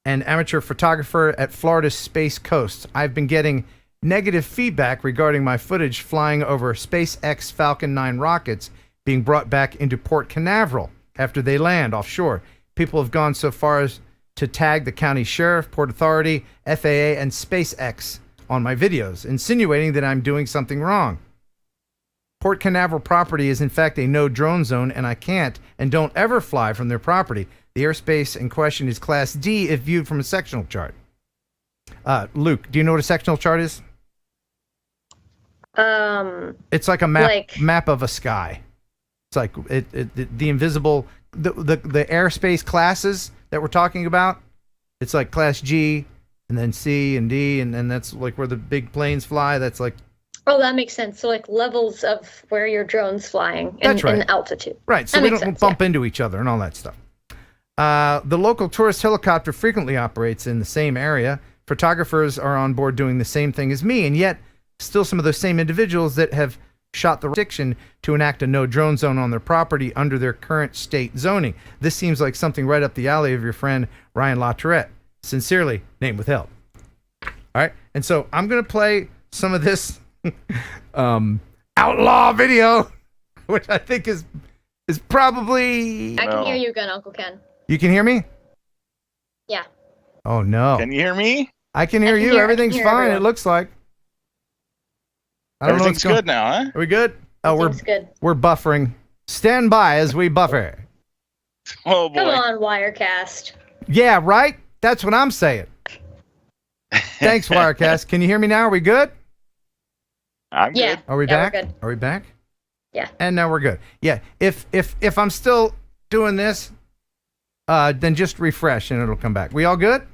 and amateur photographer at Florida's Space Coast. I've been getting negative feedback regarding my footage flying over SpaceX Falcon 9 rockets being brought back into Port Canaveral after they land offshore. People have gone so far as to tag the county sheriff, Port Authority, FAA, and SpaceX on my videos, insinuating that I'm doing something wrong. Port Canaveral property is in fact a no drone zone, and I can't and don't ever fly from their property. The airspace in question is Class D if viewed from a sectional chart. Luke, do you know what a sectional chart is? It's like a map of a sky. It's like the invisible, the airspace classes that we're talking about. It's like Class G, and then C and D, and that's like where the big planes fly. That's like. Oh, that makes sense. So like levels of where your drone's flying and altitude. Right. So we don't bump into each other and all that stuff. The local tourist helicopter frequently operates in the same area. Photographers are on board doing the same thing as me, and yet still some of those same individuals that have shot the jurisdiction to enact a no drone zone on their property under their current state zoning. This seems like something right up the alley of your friend Ryan Latourette. Sincerely, name withheld. All right, and so I'm gonna play some of this outlaw video, which I think is probably. I can hear you again, Uncle Ken. You can hear me? Yeah. Oh no. Can you hear me? I can hear you. Everything's fine. Everyone. It looks like. I don't know what's Everything's good now, huh? Are we good? Oh, good. We're buffering. Stand by as we buffer. Oh boy. Come on, Wirecast. Yeah, right? That's what I'm saying. Thanks, Wirecast. Can you hear me now? Are we good? I'm Yeah. good. Are we Yeah, we're back? good. Are we back? Yeah. And now we're good. Yeah. If I'm still doing this, then just refresh and it'll come back. We all good?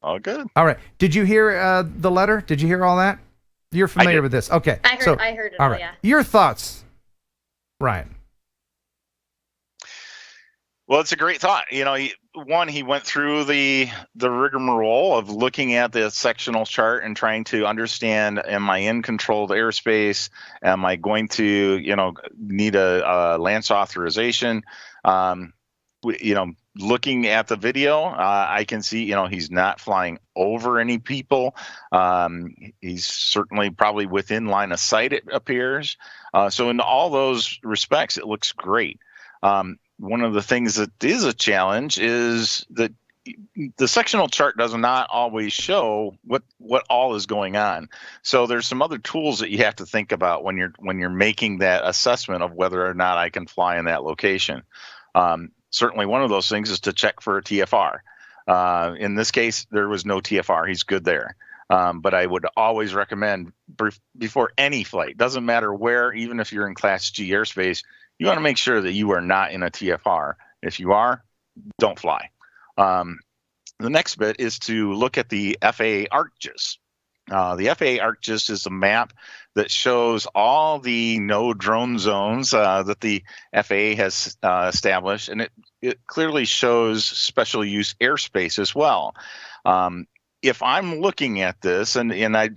All good. All right. Did you hear the letter? Did you hear all that? You're familiar with this. Okay. I heard it all all, right. yeah. Your thoughts, Ryan? Well, it's a great thought. You know, he went through the rigmarole of looking at the sectional chart and trying to understand: am I in controlled airspace? Am I going to, need a Lance authorization? Looking at the video, I can see, he's not flying over any people. He's certainly probably within line of sight, it appears. So in all those respects, it looks great. One of the things that is a challenge is that the sectional chart does not always show what all is going on. So there's some other tools that you have to think about when you're making that assessment of whether or not I can fly in that location. Certainly one of those things is to check for a TFR. In this case, there was no TFR. He's good there. But I would always recommend before any flight, doesn't matter where, even if you're in Class G airspace, you want to make sure that you are not in a TFR. If you are, don't fly. The next bit is to look at the FAA ArcGIS. The FAA ArcGIS is a map that shows all the no drone zones that the FAA has established, and it clearly shows special use airspace as well. If I'm looking at this and I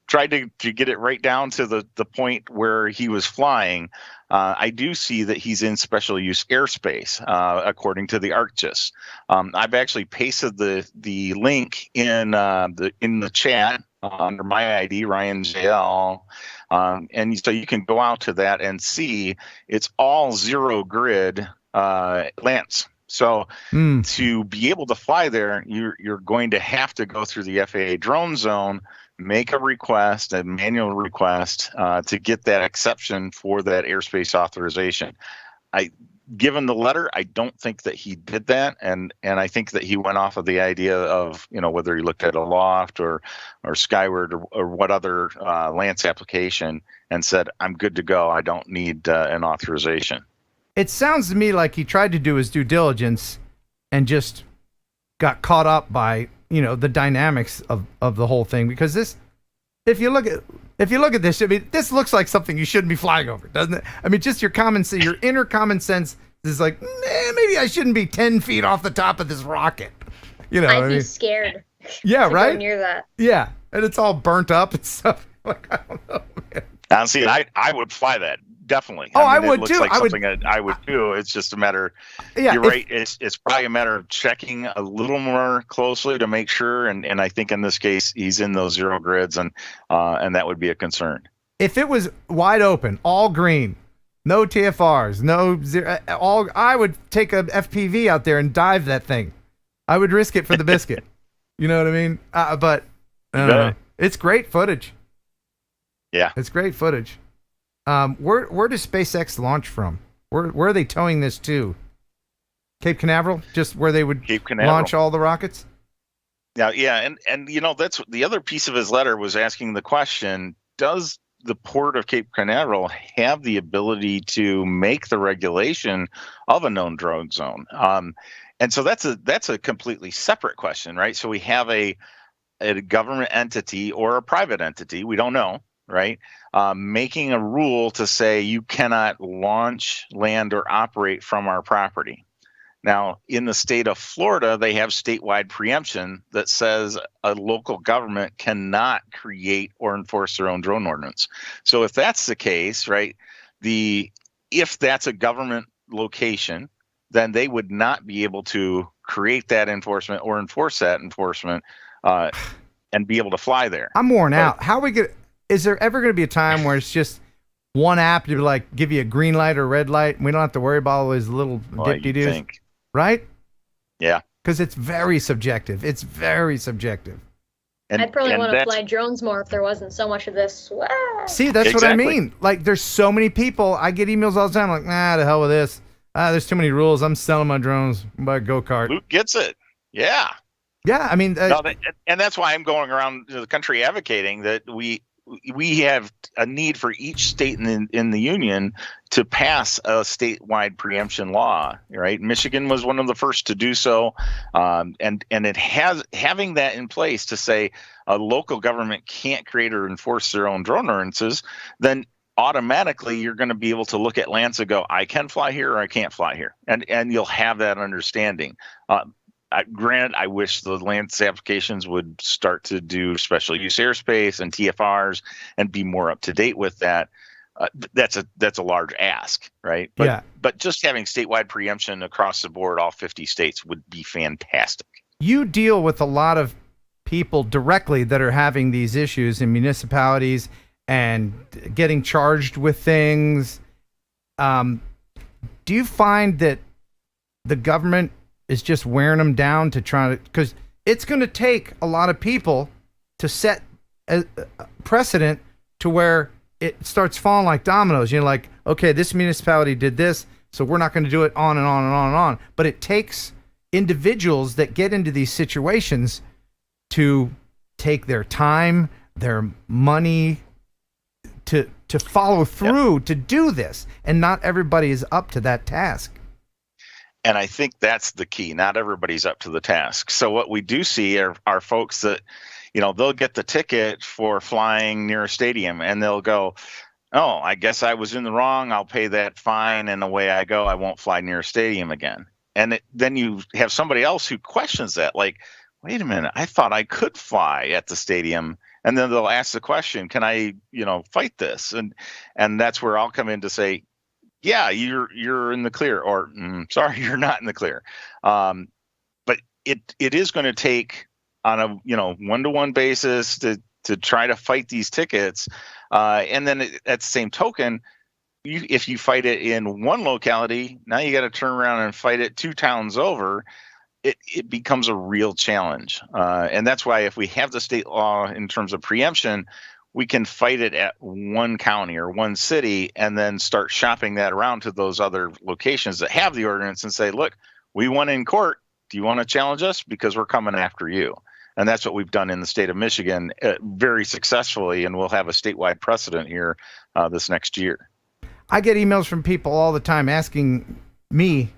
tried to get it right down to the point where he was flying, I do see that he's in special use airspace according to the ArcGIS. I've actually pasted the link in the chat under my ID, Ryan JL, and so you can go out to that and see it's all zero grid Lance. So to be able to fly there, you're going to have to go through the FAA drone zone, make a manual request to get that exception for that airspace authorization. Given the letter, I don't think that he did that, and I think that he went off of the idea of whether he looked at a loft or Skyward or what other Lance application and said, I'm good to go. I don't need an authorization. It sounds to me like he tried to do his due diligence and just got caught up by, the dynamics of the whole thing. Because this, if you look at this, I mean, this looks like something you shouldn't be flying over, doesn't it? I mean, just your inner common sense is like, maybe I shouldn't be 10 feet off the top of this rocket. I'd be scared. Yeah, to right? go near that. Yeah, and it's all burnt up and stuff. Like, I don't know, man. Honestly, I would fly that. Definitely. Oh, I it would looks too. like I would- something that I would do. It's just a matter. Yeah, you're right. It's probably a matter of checking a little more closely to make sure. And I think in this case, he's in those zero grids, and that would be a concern. If it was wide open, all green, no TFRs, no zero, I would take a FPV out there and dive that thing. I would risk it for the biscuit. You know what I mean? But I don't know. It's great footage. Yeah, it's great footage. Where does SpaceX launch from? Where are they towing this to? Cape Canaveral, just where they would launch all the rockets? Yeah, and that's the other piece of his letter was asking the question: does the port of Cape Canaveral have the ability to make the regulation of a known drone zone? And so that's a completely separate question, right? So we have a government entity or a private entity, we don't know, right? Making a rule to say you cannot launch, land, or operate from our property. Now, in the state of Florida, they have statewide preemption that says a local government cannot create or enforce their own drone ordinance. So if that's the case, right, if that's a government location, then they would not be able to create that enforcement or enforce that enforcement and be able to fly there. I'm worn out. How we get? Is there ever going to be a time where it's just one app to like give you a green light or red light, and we don't have to worry about all these little dip-de-doos, right? Yeah, because it's very subjective. It's very subjective. I'd probably want to fly drones more if there wasn't so much of this. See, that's what I mean. Like, there's so many people. I get emails all the time like, nah, the hell with this. There's too many rules. I'm selling my drones by go-kart. Luke gets it. Yeah. Yeah, I mean. And that's why I'm going around the country advocating that we have a need for each state in the union to pass a statewide preemption law, right? Michigan was one of the first to do so. And it has having that in place to say a local government can't create or enforce their own drone ordinances, then automatically you're going to be able to look at lands and go, I can fly here or I can't fly here. And you'll have that understanding. Granted, I wish the land applications would start to do special use airspace and TFRs and be more up to date with that. That's a large ask, right? But just having statewide preemption across the board, all 50 states, would be fantastic. You deal with a lot of people directly that are having these issues in municipalities and getting charged with things. Do you find that the government is just wearing them down to try to, because it's going to take a lot of people to set a precedent to where it starts falling like dominoes. You're like, okay, this municipality did this, so we're not going to do it on and on and on and on. But it takes individuals that get into these situations to take their time, their money to follow through to do this. And not everybody is up to that task. And I think that's the key. Not everybody's up to the task. So what we do see are folks that, they'll get the ticket for flying near a stadium and they'll go, oh, I guess I was in the wrong. I'll pay that fine and away I go. I won't fly near a stadium again. And then you have somebody else who questions that, like, wait a minute, I thought I could fly at the stadium. And then they'll ask the question, can I, fight this? And that's where I'll come in to say, yeah, you're in the clear, or sorry, you're not in the clear. But it is going to take on a one-to-one basis to try to fight these tickets, and then at the same token, if you fight it in one locality, now you got to turn around and fight it 2 towns over. It becomes a real challenge, and that's why if we have the state law in terms of preemption, we can fight it at one county or one city and then start shopping that around to those other locations that have the ordinance and say, look, we won in court. Do you want to challenge us? Because we're coming after you. And that's what we've done in the state of Michigan very successfully, and we'll have a statewide precedent here this next year. I get emails from people all the time asking me,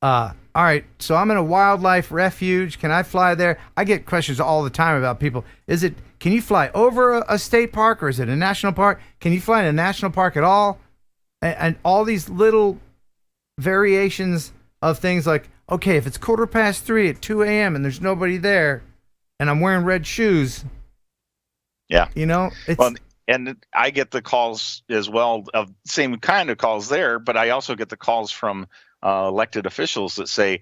all right, so I'm in a wildlife refuge. Can I fly there? I get questions all the time about people. Can you fly over a state park, or is it a national park? Can you fly in a national park at all? And all these little variations of things like, okay, if it's 3:15 at 2 a.m. and there's nobody there and I'm wearing red shoes. Yeah. It's... And I get the calls as well, of same kind of calls there, but I also get the calls from elected officials that say,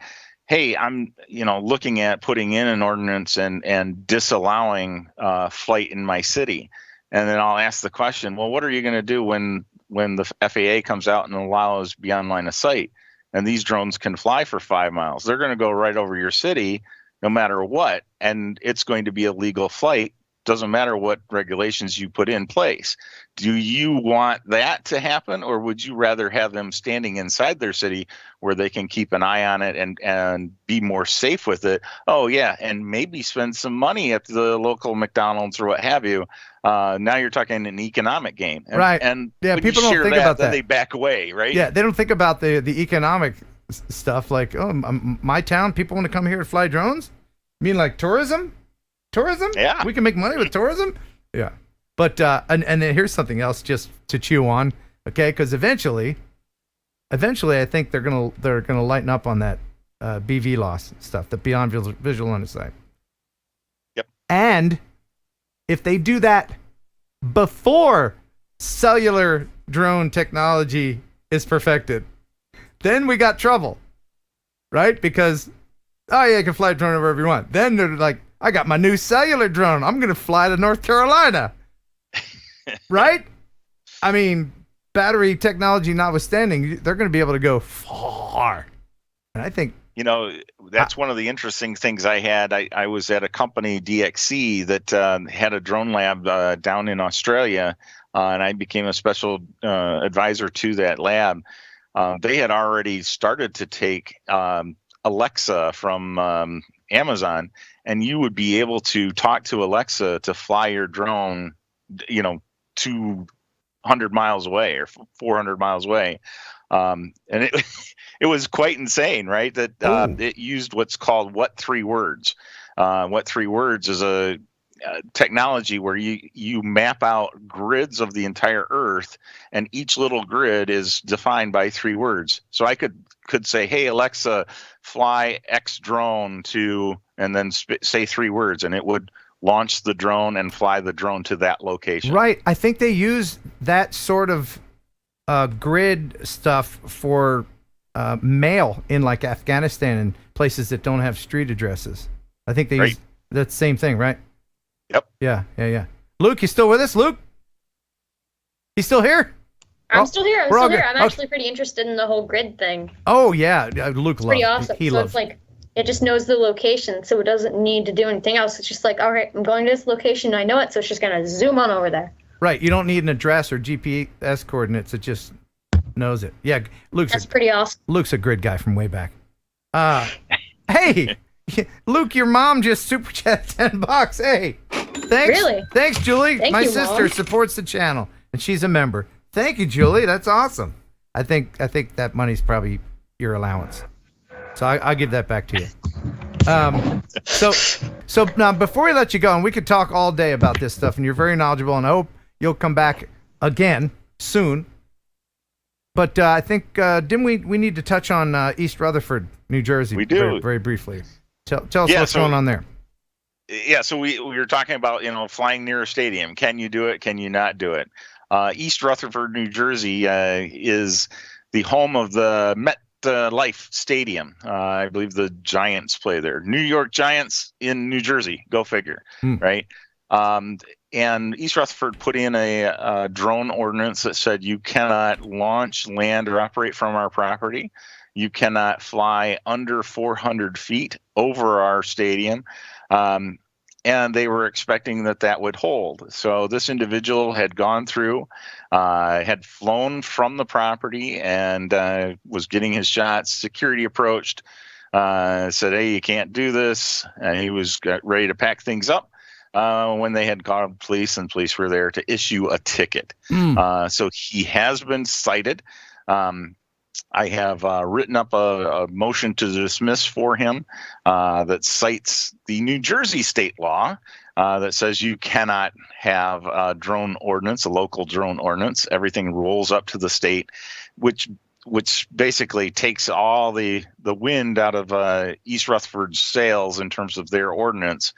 hey, I'm, looking at putting in an ordinance and disallowing flight in my city. And then I'll ask the question, well, what are you going to do when the FAA comes out and allows beyond line of sight? And these drones can fly for 5 miles. They're going to go right over your city no matter what. And it's going to be a legal flight. Doesn't matter what regulations you put in place. Do you want that to happen, or would you rather have them standing inside their city where they can keep an eye on it and be more safe with it? Oh, yeah, and maybe spend some money at the local McDonald's or what have you. Now you're talking an economic gain. Right. And yeah, people don't think about that. Then they back away, right? Yeah, they don't think about the economic stuff. Like, oh, my town, people want to come here and fly drones? You mean like tourism? Tourism? Yeah. We can make money with tourism? Yeah. But and then here's something else just to chew on, okay? Because eventually I think they're gonna lighten up on that BV loss stuff, the beyond visual line of sight. Yep. And if they do that before cellular drone technology is perfected, then we got trouble, right? Because, oh yeah, you can fly a drone wherever you want. Then they're like, I got my new cellular drone. I'm going to fly to North Carolina. Right? I mean, battery technology notwithstanding, they're going to be able to go far. And I think, you know, that's one of the interesting things I had. I was at a company, DXC, that had a drone lab down in Australia, and I became a special advisor to that lab. They had already started to take Alexa from Amazon, and you would be able to talk to Alexa to fly your drone, 200 miles away or 400 miles away. And it was quite insane, right? That it used what's called What 3 Words. What 3 Words is a technology where you map out grids of the entire Earth, and each little grid is defined by 3 words. So I could say, "Hey Alexa, fly X drone to," and then say 3 words, and it would launch the drone and fly the drone to that location. right. I think they use that sort of grid stuff for mail in like Afghanistan and places that don't have street addresses. I think they use that same thing, right? Yep. Yeah. Luke, you still with us, Luke? You still here? I'm still here. I'm good. actually pretty interested in the whole grid thing. Oh yeah, Luke It's pretty loves. awesome. He So loves. it's like it just knows the location, so it doesn't need to do anything else. It's just like, all right, I'm going to this location. I know it, so it's just gonna zoom on over there. Right. You don't need an address or GPS coordinates. It just knows it. Yeah, That's pretty awesome. Luke's a grid guy from way back. Hey, Luke, your mom just super chat $10. Hey, thanks. Really? Thanks, Julie. Thank My you, sister Mom. supports the channel, and she's a member. Thank you, Julie. That's awesome. I think that money's probably your allowance. So I'll give that back to you. So now before we let you go, and we could talk all day about this stuff, and you're very knowledgeable, and I hope you'll come back again soon. But I think didn't we need to touch on East Rutherford, New Jersey? We do. Very, very briefly. Tell us what's going on there. Yeah, so we were talking about, flying near a stadium. Can you do it? Can you not do it? East Rutherford, New Jersey is the home of the MetLife Stadium. I believe the Giants play there. New York Giants in New Jersey. Go figure, right? And East Rutherford put in a drone ordinance that said you cannot launch, land, or operate from our property. You cannot fly under 400 feet over our stadium. And they were expecting that would hold. So this individual had gone through, had flown from the property, and was getting his shots. Security approached, said, "Hey, you can't do this." And he was ready to pack things up when they had called police, and police were there to issue a ticket. So he has been cited. I have written up a motion to dismiss for him that cites the New Jersey state law that says you cannot have a drone ordinance, a local drone ordinance. Everything rolls up to the state, which basically takes all the wind out of East Rutherford's sails in terms of their ordinance.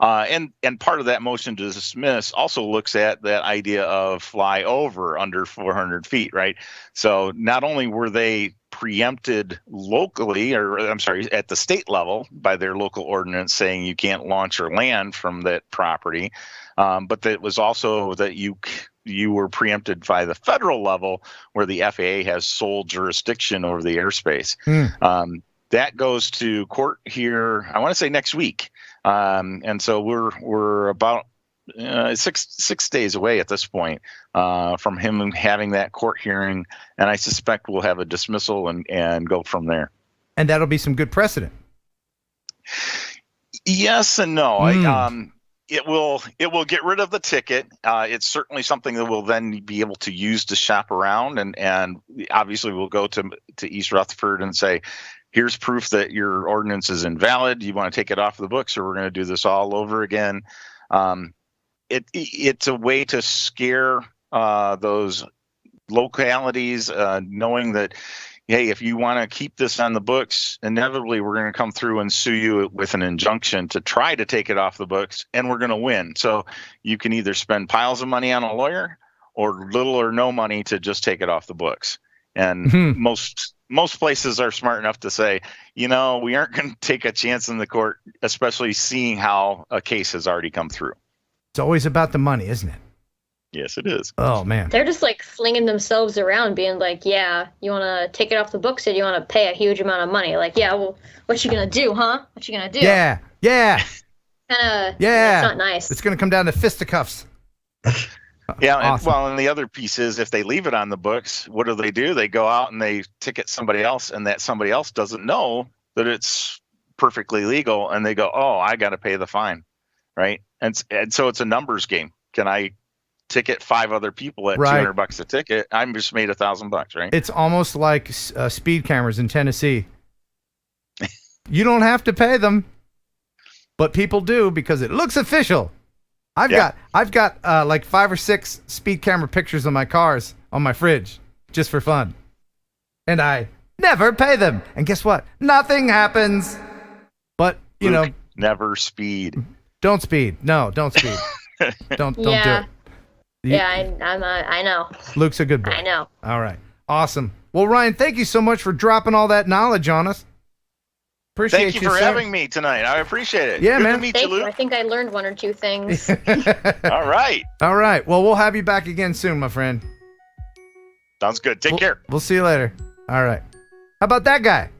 And part of that motion to dismiss also looks at that idea of fly over under 400 feet, right? So not only were they preempted locally, at the state level by their local ordinance saying you can't launch or land from that property, but that was also that you were preempted by the federal level where the FAA has sole jurisdiction over the airspace. That goes to court here, I want to say next week. And so we're about 6 days away at this point from him having that court hearing, and I suspect we'll have a dismissal and go from there. And that'll be some good precedent. Yes and no. It will get rid of the ticket. It's certainly something that we'll then be able to use to shop around, and obviously we'll go to East Rutherford and say, here's proof that your ordinance is invalid. You want to take it off the books, or we're going to do this all over again. It's a way to scare those localities, knowing that hey, if you want to keep this on the books, inevitably we're going to come through and sue you with an injunction to try to take it off the books, and we're going to win. So you can either spend piles of money on a lawyer or little or no money to just take it off the books. And most places are smart enough to say, we aren't going to take a chance in the court, especially seeing how a case has already come through. It's always about the money, isn't it? Yes, it is. Oh, man. They're just like flinging themselves around, being like, yeah, you want to take it off the books, or do you want to pay a huge amount of money? Like, yeah, well, what you going to do, huh? What you going to do? Yeah. Kind of, Yeah. it's not nice. It's going to come down to fisticuffs. Yeah, Awesome. and the other piece is if they leave it on the books, what do? They go out and they ticket somebody else, and that somebody else doesn't know that it's perfectly legal, and they go, oh, I got to pay the fine, right? And so it's a numbers game. Can I ticket 5 other people at Right. $200 a ticket? I'm just made $1,000, right? It's almost like speed cameras in Tennessee. You don't have to pay them, but people do because it looks official. I've got like 5 or 6 speed camera pictures of my cars on my fridge just for fun. And I never pay them. And guess what? Nothing happens. But, Luke, never speed. Don't speed. No, don't speed. don't do it. I know. Luke's a good boy. I know. All right. Awesome. Well, Ryan, thank you so much for dropping all that knowledge on us. Appreciate Thank you for sir. having me tonight. I appreciate it. Yeah, Good man. to meet Thank you, you. Luke. I think I learned 1 or 2 things. All right. All right. Well, we'll have you back again soon, my friend. Sounds good. Take care. We'll see you later. All right. How about that guy?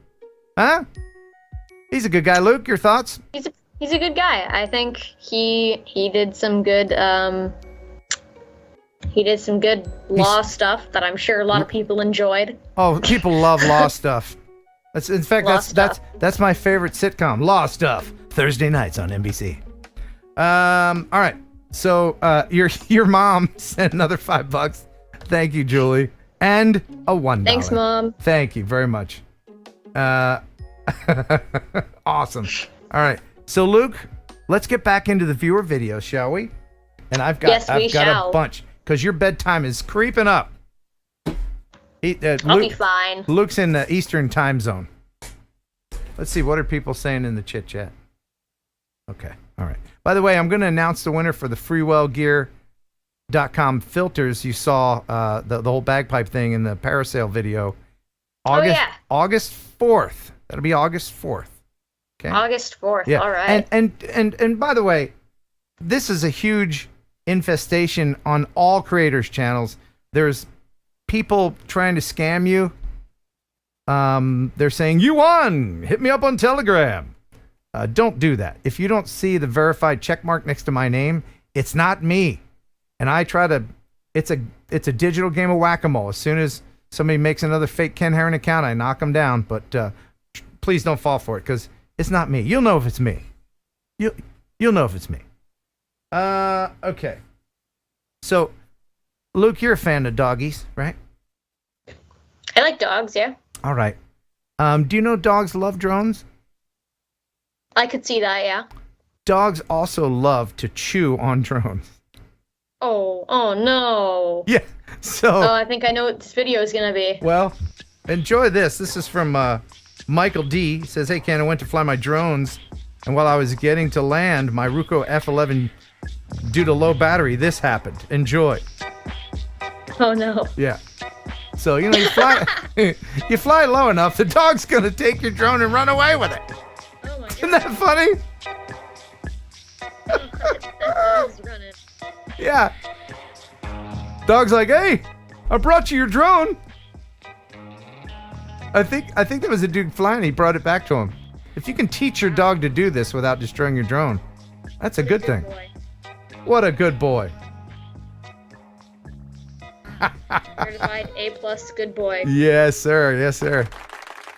Huh? He's a good guy. Luke, your thoughts? He's a good guy. I think he did some good law stuff that I'm sure a lot of people enjoyed. Oh, people love law stuff. That's my favorite sitcom, Law Stuff, Thursday nights on NBC. All right. So your mom sent another $5. Thank you, Julie, and a $1. Thanks, Mom. Thank you very much. Awesome. All right. So Luke, let's get back into the viewer videos, shall we? And I've got a bunch because your bedtime is creeping up. I'll be fine. Luke's in the Eastern time zone. Let's see, what are people saying in the chit chat? Okay, all right. By the way, I'm going to announce the winner for the freewellgear.com filters. You saw the whole bagpipe thing in the parasail video. August 4th. That'll be August 4th. Okay. August 4th. Yeah. All right. And by the way, this is a huge infestation on all creators' channels. There's people trying to scam you. They're saying, you won! Hit me up on Telegram. Don't do that. If you don't see the verified check mark next to my name, it's not me. And I try to, it's a digital game of whack-a-mole. As soon as somebody makes another fake Ken Heron account, I knock them down. But please don't fall for it, because it's not me. You'll know if it's me. You'll know if it's me. Okay. So, Luke, you're a fan of doggies, right? I like dogs, yeah. All right. Do you know dogs love drones? I could see that, yeah. Dogs also love to chew on drones. Oh no. Yeah. So. Oh, I think I know what this video is gonna be. Well, enjoy this. This is from Michael D. He says, "Hey Ken, I went to fly my drones, and while I was getting to land, my Ruco F11, due to low battery, this happened. Enjoy." Oh no. Yeah. So you fly, you fly low enough, the dog's gonna take your drone and run away with it. Oh my God. Isn't that funny? That dog's running. Yeah. Dog's like, "Hey, I brought you your drone." I think there was a dude flying. He brought it back to him. If you can teach your dog to do this without destroying your drone, that's a good thing. Boy. What a good boy. Certified A+ good boy. Yes, sir. Yes, sir.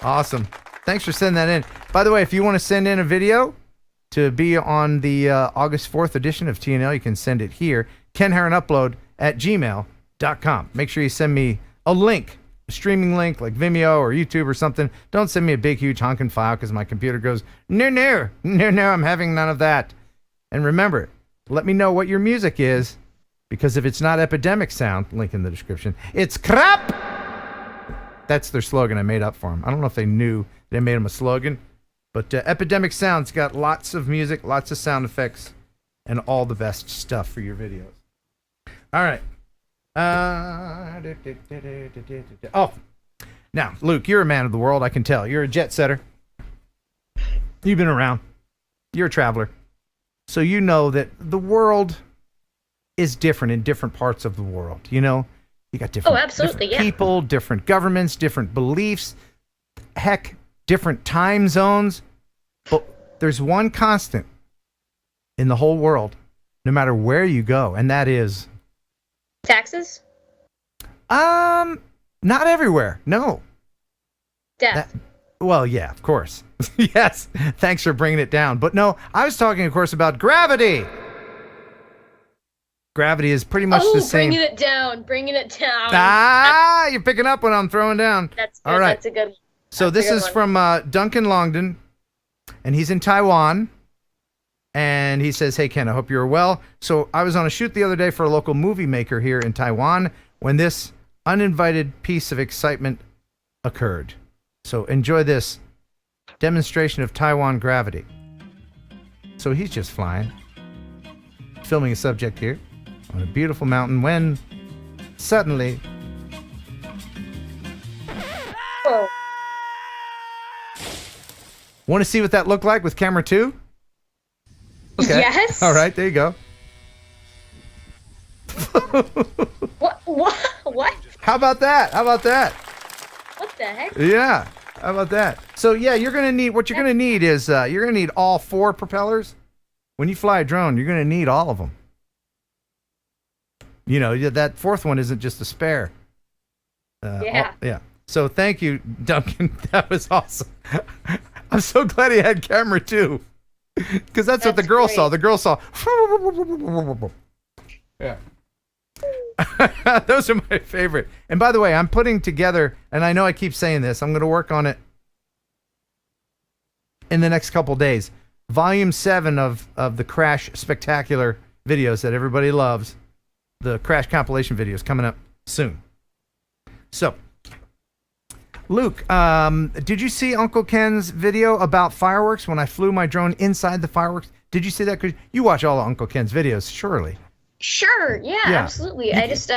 Awesome. Thanks for sending that in. By the way, if you want to send in a video to be on the August 4th edition of TNL, you can send it here. KenHeronUpload@gmail.com. Make sure you send me a link, a streaming link like Vimeo or YouTube or something. Don't send me a big, huge honking file because my computer goes, no, I'm having none of that. And remember, let me know what your music is, because if it's not Epidemic Sound, link in the description, it's crap. That's their slogan I made up for them. I don't know if they knew they made them a slogan, but Epidemic Sound's got lots of music, lots of sound effects, and all the best stuff for your videos. All right. Oh, now, Luke, you're a man of the world, I can tell. You're a jet setter. You've been around. You're a traveler. So you know that the world is different in different parts of the world. You know, you got different, absolutely, different people, different governments, different beliefs, heck, different time zones. But there's one constant in the whole world, no matter where you go, and that is taxes. Not everywhere. No. Death. Well, yeah, of course. Yes. Thanks for bringing it down. But no, I was talking, of course, about gravity. Gravity is pretty much the same. Bringing it down. Bringing it down. Ah, you're picking up what I'm throwing down. That's good. All right. That's a good one. So this is from Duncan Longden, and he's in Taiwan. And he says, "Hey, Ken, I hope you're well. So I was on a shoot the other day for a local movie maker here in Taiwan when this uninvited piece of excitement occurred. So enjoy this demonstration of Taiwan gravity." So he's just flying, filming a subject here on a beautiful mountain when suddenly... Whoa. Want to see what that looked like with camera 2? Okay. Yes. All right, there you go. What? How about that? What the heck? Yeah. How about that? So yeah, you're gonna need you're gonna need all 4 propellers. When you fly a drone, you're gonna need all of them. You know, that 4th one isn't just a spare. Yeah. So thank you, Duncan. That was awesome. I'm so glad he had camera 2, because that's what the girl saw. The girl saw. Yeah. Those are my favorite. And by the way, I'm putting together, and I know I keep saying this, I'm going to work on it in the next couple days. Volume 7 of the Crash Spectacular videos that everybody loves. The Crash compilation videos coming up soon. So, Luke, did you see Uncle Ken's video about fireworks when I flew my drone inside the fireworks? Did you see that? 'Cause you watch all of Uncle Ken's videos, surely. Sure. Yeah. Absolutely. I just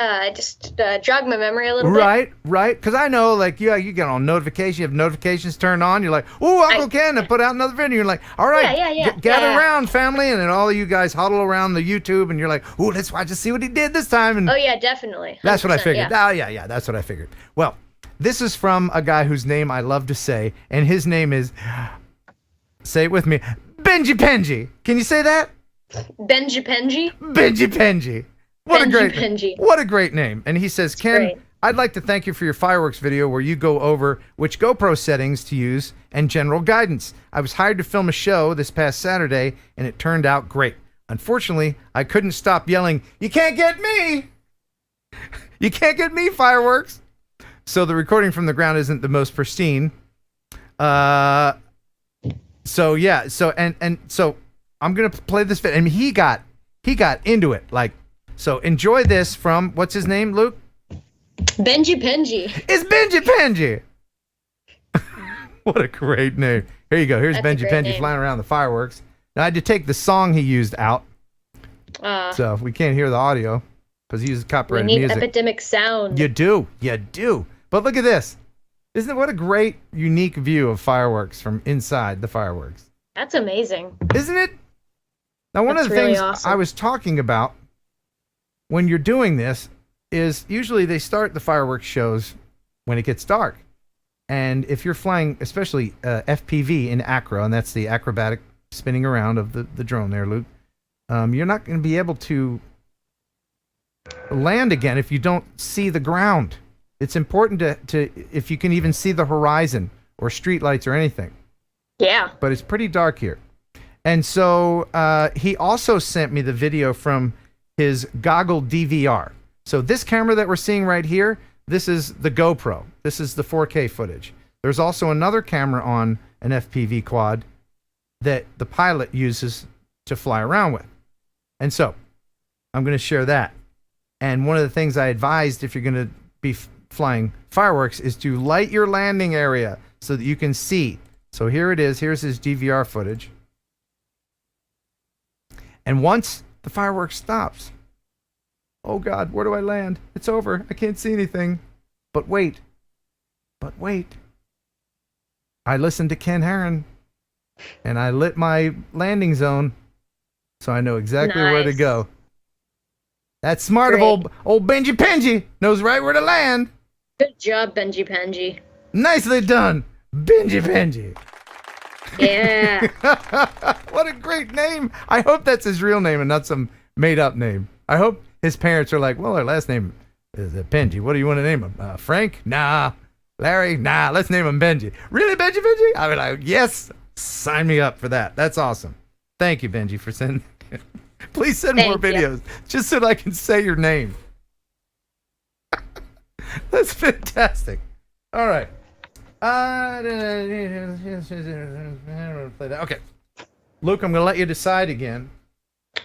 jogged my memory a little bit. Right. Because I know, like, you get on notifications. You have notifications turned on. You're like, "Ooh, Uncle Ken, I put out another video." You're like, "All right, gather around, family," and then all of you guys huddle around the YouTube, and you're like, "Ooh, let's watch and see what he did this time." And oh yeah, definitely. That's what I figured. Yeah. Oh yeah, that's what I figured. Well, this is from a guy whose name I love to say, and his name is, say it with me, Benji Penji. Can you say that? Benji Penji? Benji Penji. What a great name. And he says, It's "Ken, great. I'd like to thank you for your fireworks video where you go over which GoPro settings to use and general guidance. I was hired to film a show this past Saturday, and it turned out great. Unfortunately, I couldn't stop yelling, 'You can't get me! You can't get me, fireworks!' So the recording from the ground isn't the most pristine. So I'm gonna play this video, and he got into it. Like, so enjoy this from, what's his name, Luke? Benji Penji. It's Benji Penji. What a great name. Here you go. Here's That's a Benji great Penji name. flying around the fireworks. Now I had to take the song he used out, so we can't hear the audio because he used We copyrighted need music. epidemic sound. You do. But look at this. Isn't it what a great, unique view of fireworks from inside the fireworks? That's amazing. Isn't it? Now, one of the That's really things awesome. I was talking about when you're doing this is usually they start the fireworks shows when it gets dark. And if you're flying, especially FPV in acro, and that's the acrobatic spinning around of the drone there, Luke, you're not going to be able to land again if you don't see the ground. It's important to if you can even see the horizon or street lights or anything. Yeah. But it's pretty dark here. And so he also sent me the video from his goggle DVR. So this camera that we're seeing right here, this is the GoPro. This is the 4K footage. There's also another camera on an FPV quad that the pilot uses to fly around with. And so I'm going to share that. And one of the things I advised, if you're going to be flying fireworks is to light your landing area so that you can see. So here it is. Here's his DVR footage. And once the fireworks stops, oh God, where do I land? It's over. I can't see anything. But wait. I listened to Ken Heron, and I lit my landing zone, so I know exactly where to go. That's smart of old Benji Penji. Knows right where to land. Good job, Benji Penji. Nicely done, Benji Penji. Yeah. What a great name. I hope that's his real name and not some made-up name. I hope his parents are like, well, our last name is Penji. What do you want to name him? Frank? Nah. Larry? Nah. Let's name him Benji. Really, Benji Penji? I mean, like, yes. Sign me up for that. That's awesome. Thank you, Benji, for sending. Please send more videos just so that I can say your name. That's fantastic. All right. Okay. Luke, I'm going to let you decide again.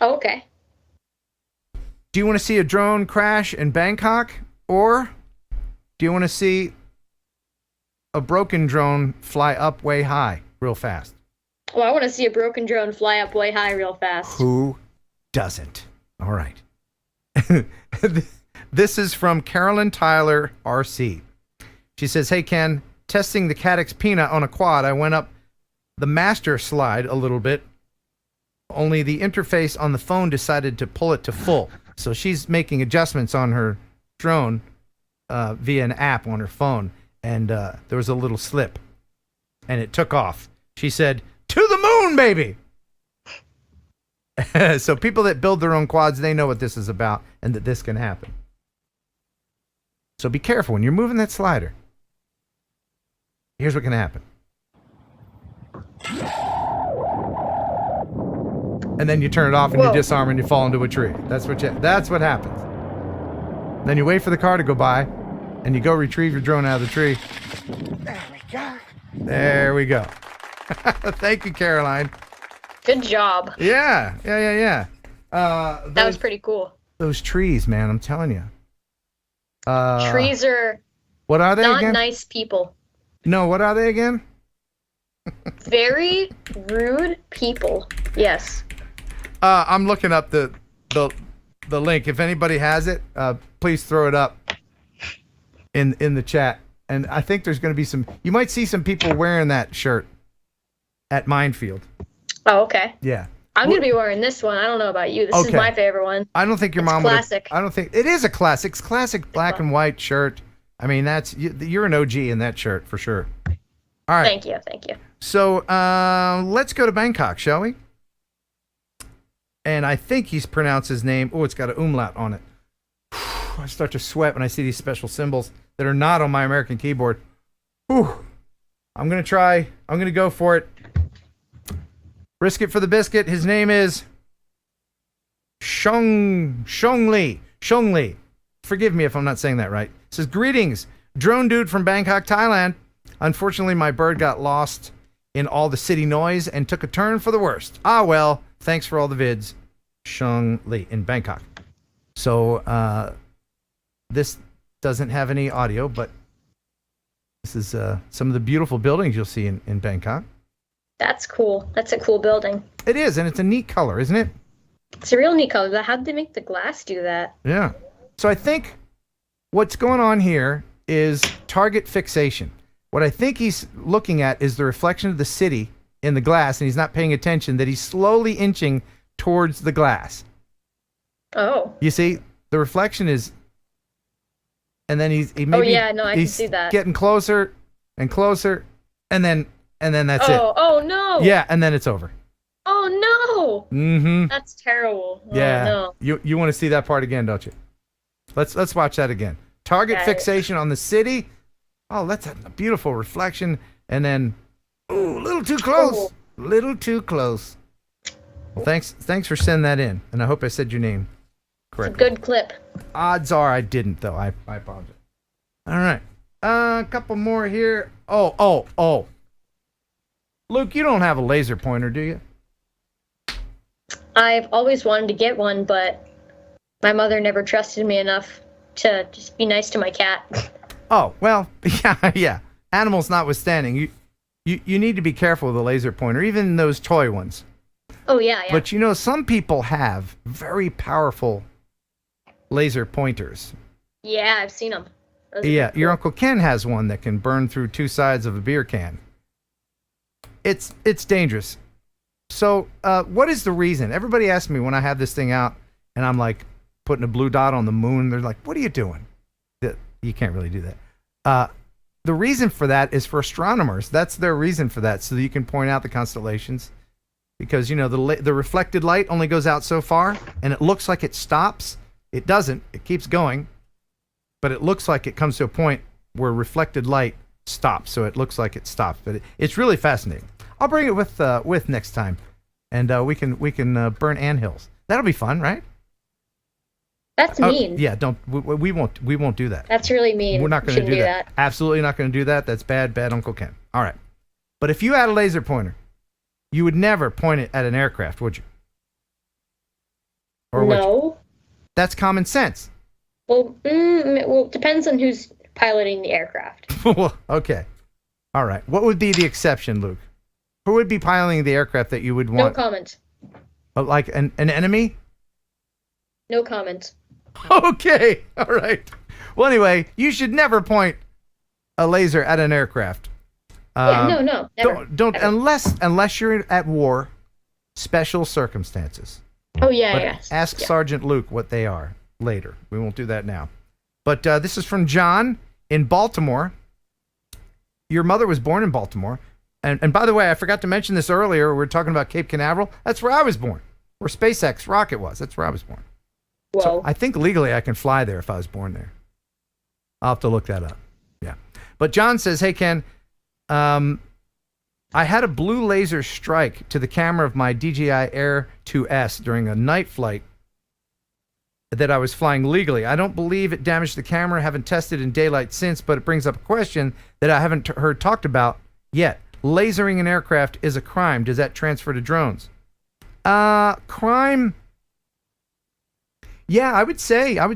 Okay. Do you want to see a drone crash in Bangkok, or do you want to see a broken drone fly up way high real fast? Well, I want to see a broken drone fly up way high real fast. Who doesn't? All right. This is from Carolyn Tyler, RC. She says, hey, Ken, testing the Caddx Peanut on a quad, I went up the master slide a little bit, only the interface on the phone decided to pull it to full. So she's making adjustments on her drone via an app on her phone, and there was a little slip, and it took off. She said, to the moon, baby! So people that build their own quads, they know what this is about and that this can happen. So be careful when you're moving that slider. Here's what can happen. And then you turn it off and you disarm and you fall into a tree. That's what happens. Then you wait for the car to go by and you go retrieve your drone out of the tree. There we go. There we go. Thank you, Caroline. Good job. Yeah. That was pretty cool. Those trees, man, I'm telling you. Trees are what are they not again? nice people. No, what are they again? Very rude people. Yes. I'm looking up the link. If anybody has it, please throw it up in the chat. And I think there's going to be you might see some people wearing that shirt at Minefield. Oh, okay. Yeah. I'm going to be wearing this one. I don't know about you. This is my favorite one. I don't think your mom classic. I don't think it is a classic. It's classic black and white shirt. I mean, you're an OG in that shirt for sure. All right. Thank you. So let's go to Bangkok, shall we? And I think he's pronounced his name. Oh, it's got an umlaut on it. I start to sweat when I see these special symbols that are not on my American keyboard. Whew. I'm going to go for it. Risk it for the biscuit. His name is Shongli. Forgive me if I'm not saying that right. It says, greetings, drone dude from Bangkok, Thailand. Unfortunately, my bird got lost in all the city noise and took a turn for the worst. Ah, well, thanks for all the vids. Shongli in Bangkok. So this doesn't have any audio, but this is some of the beautiful buildings you'll see in Bangkok. That's cool. That's a cool building. It is, and it's a neat color, isn't it? It's a real neat color. How did they make the glass do that? Yeah. So I think what's going on here is target fixation. What I think he's looking at is the reflection of the city in the glass, and he's not paying attention that he's slowly inching towards the glass. Oh. You see, the reflection is, and then he's I can see that. Getting closer and closer, and then that's it. Oh no. Yeah, and then it's over. Oh no. Mm-hmm. That's terrible. Yeah. Oh, no. You want to see that part again, don't you? Let's watch that again. Target fixation on the city. Oh, that's a beautiful reflection. And then, ooh, a little too close. Little too close. Well, thanks for sending that in. And I hope I said your name correctly. It's a good clip. Odds are I didn't, though. I apologize. All right. A couple more here. Oh. Luke, you don't have a laser pointer, do you? I've always wanted to get one, but my mother never trusted me enough to just be nice to my cat. Oh, well, yeah. Animals notwithstanding, you need to be careful with a laser pointer, even those toy ones. Oh, yeah. But you know, some people have very powerful laser pointers. Yeah, I've seen them. Yeah, your Uncle Ken has one that can burn through two sides of a beer can. It's dangerous. So, what is the reason? Everybody asks me when I have this thing out, and I'm like putting a blue dot on the moon. They're like, "What are you doing?" You can't really do that. The reason for that is for astronomers. That's their reason for that, so that you can point out the constellations. Because you know the reflected light only goes out so far, and it looks like it stops. It doesn't. It keeps going, but it looks like it comes to a point where reflected light stops. So it looks like it stops, but it's really fascinating. I'll bring it with next time, and we can burn anthills. That'll be fun, right? That's mean. Yeah, we won't do that. That's really mean. We're not going to do that. Absolutely not going to do that. That's bad Uncle Ken. All right, but if you had a laser pointer, you would never point it at an aircraft, would you? Or would you? That's common sense. Well, it depends on who's piloting the aircraft. Okay. All right. What would be the exception, Luke? Who would be piloting the aircraft that you would want? No comment. Like an enemy? No comment. Okay. All right. Well, anyway, you should never point a laser at an aircraft. No, never. Don't never. unless you're at war, special circumstances. Oh, yeah, But yeah. ask Sergeant Luke what they are later. We won't do that now. But this is from John in Baltimore. Your mother was born in Baltimore. And by the way, I forgot to mention this earlier. We were talking about Cape Canaveral. That's where I was born. Where SpaceX rocket was. That's where I was born. Whoa. So I think legally I can fly there if I was born there. I'll have to look that up. Yeah. But John says, hey, Ken, I had a blue laser strike to the camera of my DJI Air 2S during a night flight that I was flying legally. I don't believe it damaged the camera. Haven't tested in daylight since, but it brings up a question that I haven't heard talked about yet. Lasering an aircraft is a crime. Does that transfer to drones? Crime? Yeah, I would say yeah. I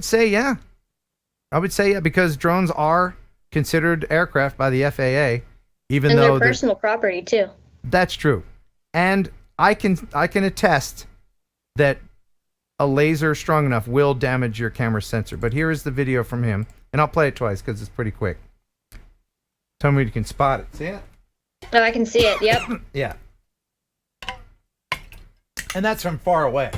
would say yeah, because drones are considered aircraft by the FAA, even and though they're personal property too. That's true. And I can attest that a laser strong enough will damage your camera sensor. But here is the video from him, and I'll play it twice because it's pretty quick. Tell me you can spot it. See it? Oh, I can see it. Yep. Yeah. And that's from far away.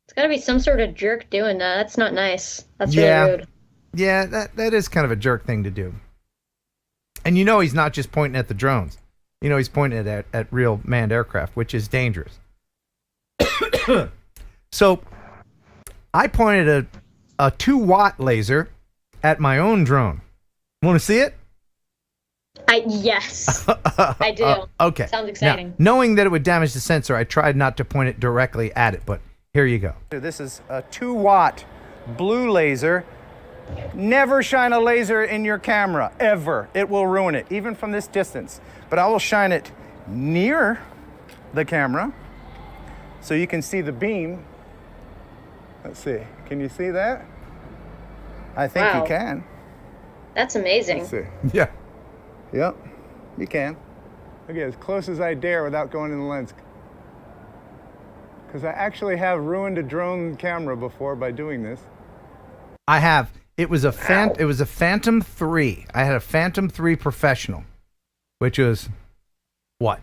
It's got to be some sort of jerk doing that. That's not nice. That's really rude. Yeah, that is kind of a jerk thing to do. And you know he's not just pointing at the drones. You know he's pointing at real manned aircraft, which is dangerous. So I pointed a 2-watt laser at my own drone. Want to see it? Yes, I do. Okay. Sounds exciting. Now, knowing that it would damage the sensor, I tried not to point it directly at it, but here you go. This is a 2-watt blue laser. Never shine a laser in your camera, ever. It will ruin it, even from this distance. But I will shine it near the camera so you can see the beam. Let's see. Can you see that? I think you can. That's amazing. Let's see. Yeah. Yep. You can. Okay, as close as I dare without going in the lens. Because I actually have ruined a drone camera before by doing this. I have. It was a Phantom 3. I had a Phantom 3 Professional, which was what?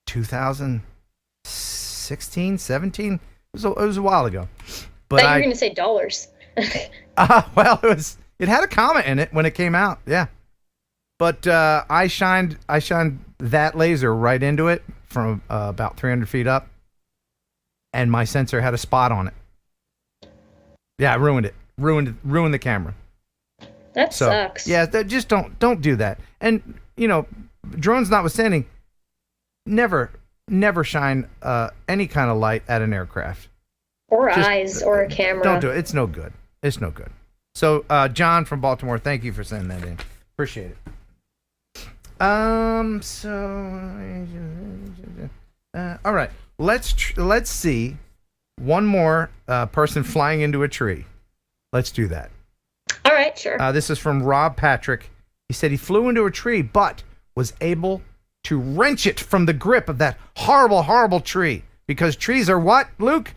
2016, 17? It was a while ago. But I thought you were going to say dollars. well, it had a comma in it when it came out. Yeah. But I shined that laser right into it from about 300 feet up, and my sensor had a spot on it. Yeah, I ruined it. Ruined the camera. That sucks. Yeah, just don't do that. And you know, drones notwithstanding, never shine any kind of light at an aircraft. Or eyes or a camera. Don't do it. It's no good. It's no good. So, John from Baltimore, thank you for sending that in. Appreciate it. All right. Let's see one more person flying into a tree. Let's do that. All right, sure. This is from Rob Patrick. He said he flew into a tree, but was able to wrench it from the grip of that horrible, horrible tree. Because trees are what, Luke?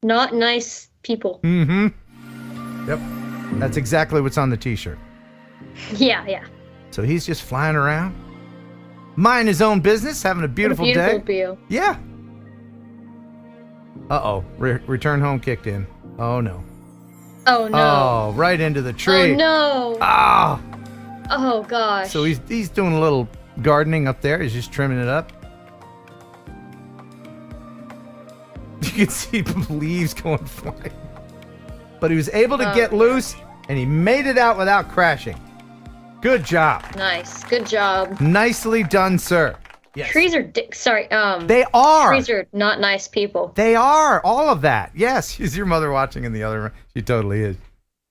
Not nice people. Mm-hmm. Yep. That's exactly what's on the t-shirt. Yeah. So he's just flying around, minding his own business, having a beautiful day. View. Yeah. Uh-oh. Return home kicked in. Oh, no. Oh, no. Oh, right into the tree. Oh, no. Ah. Oh, gosh. So he's doing a little gardening up there. He's just trimming it up. You can see leaves going flying. But he was able to get loose, and he made it out without crashing. Good job. Nice. Good job. Nicely done, sir. Yes. Trees are they are. Trees are not nice people. They are. All of that. Yes. Is your mother watching in the other room? She totally is.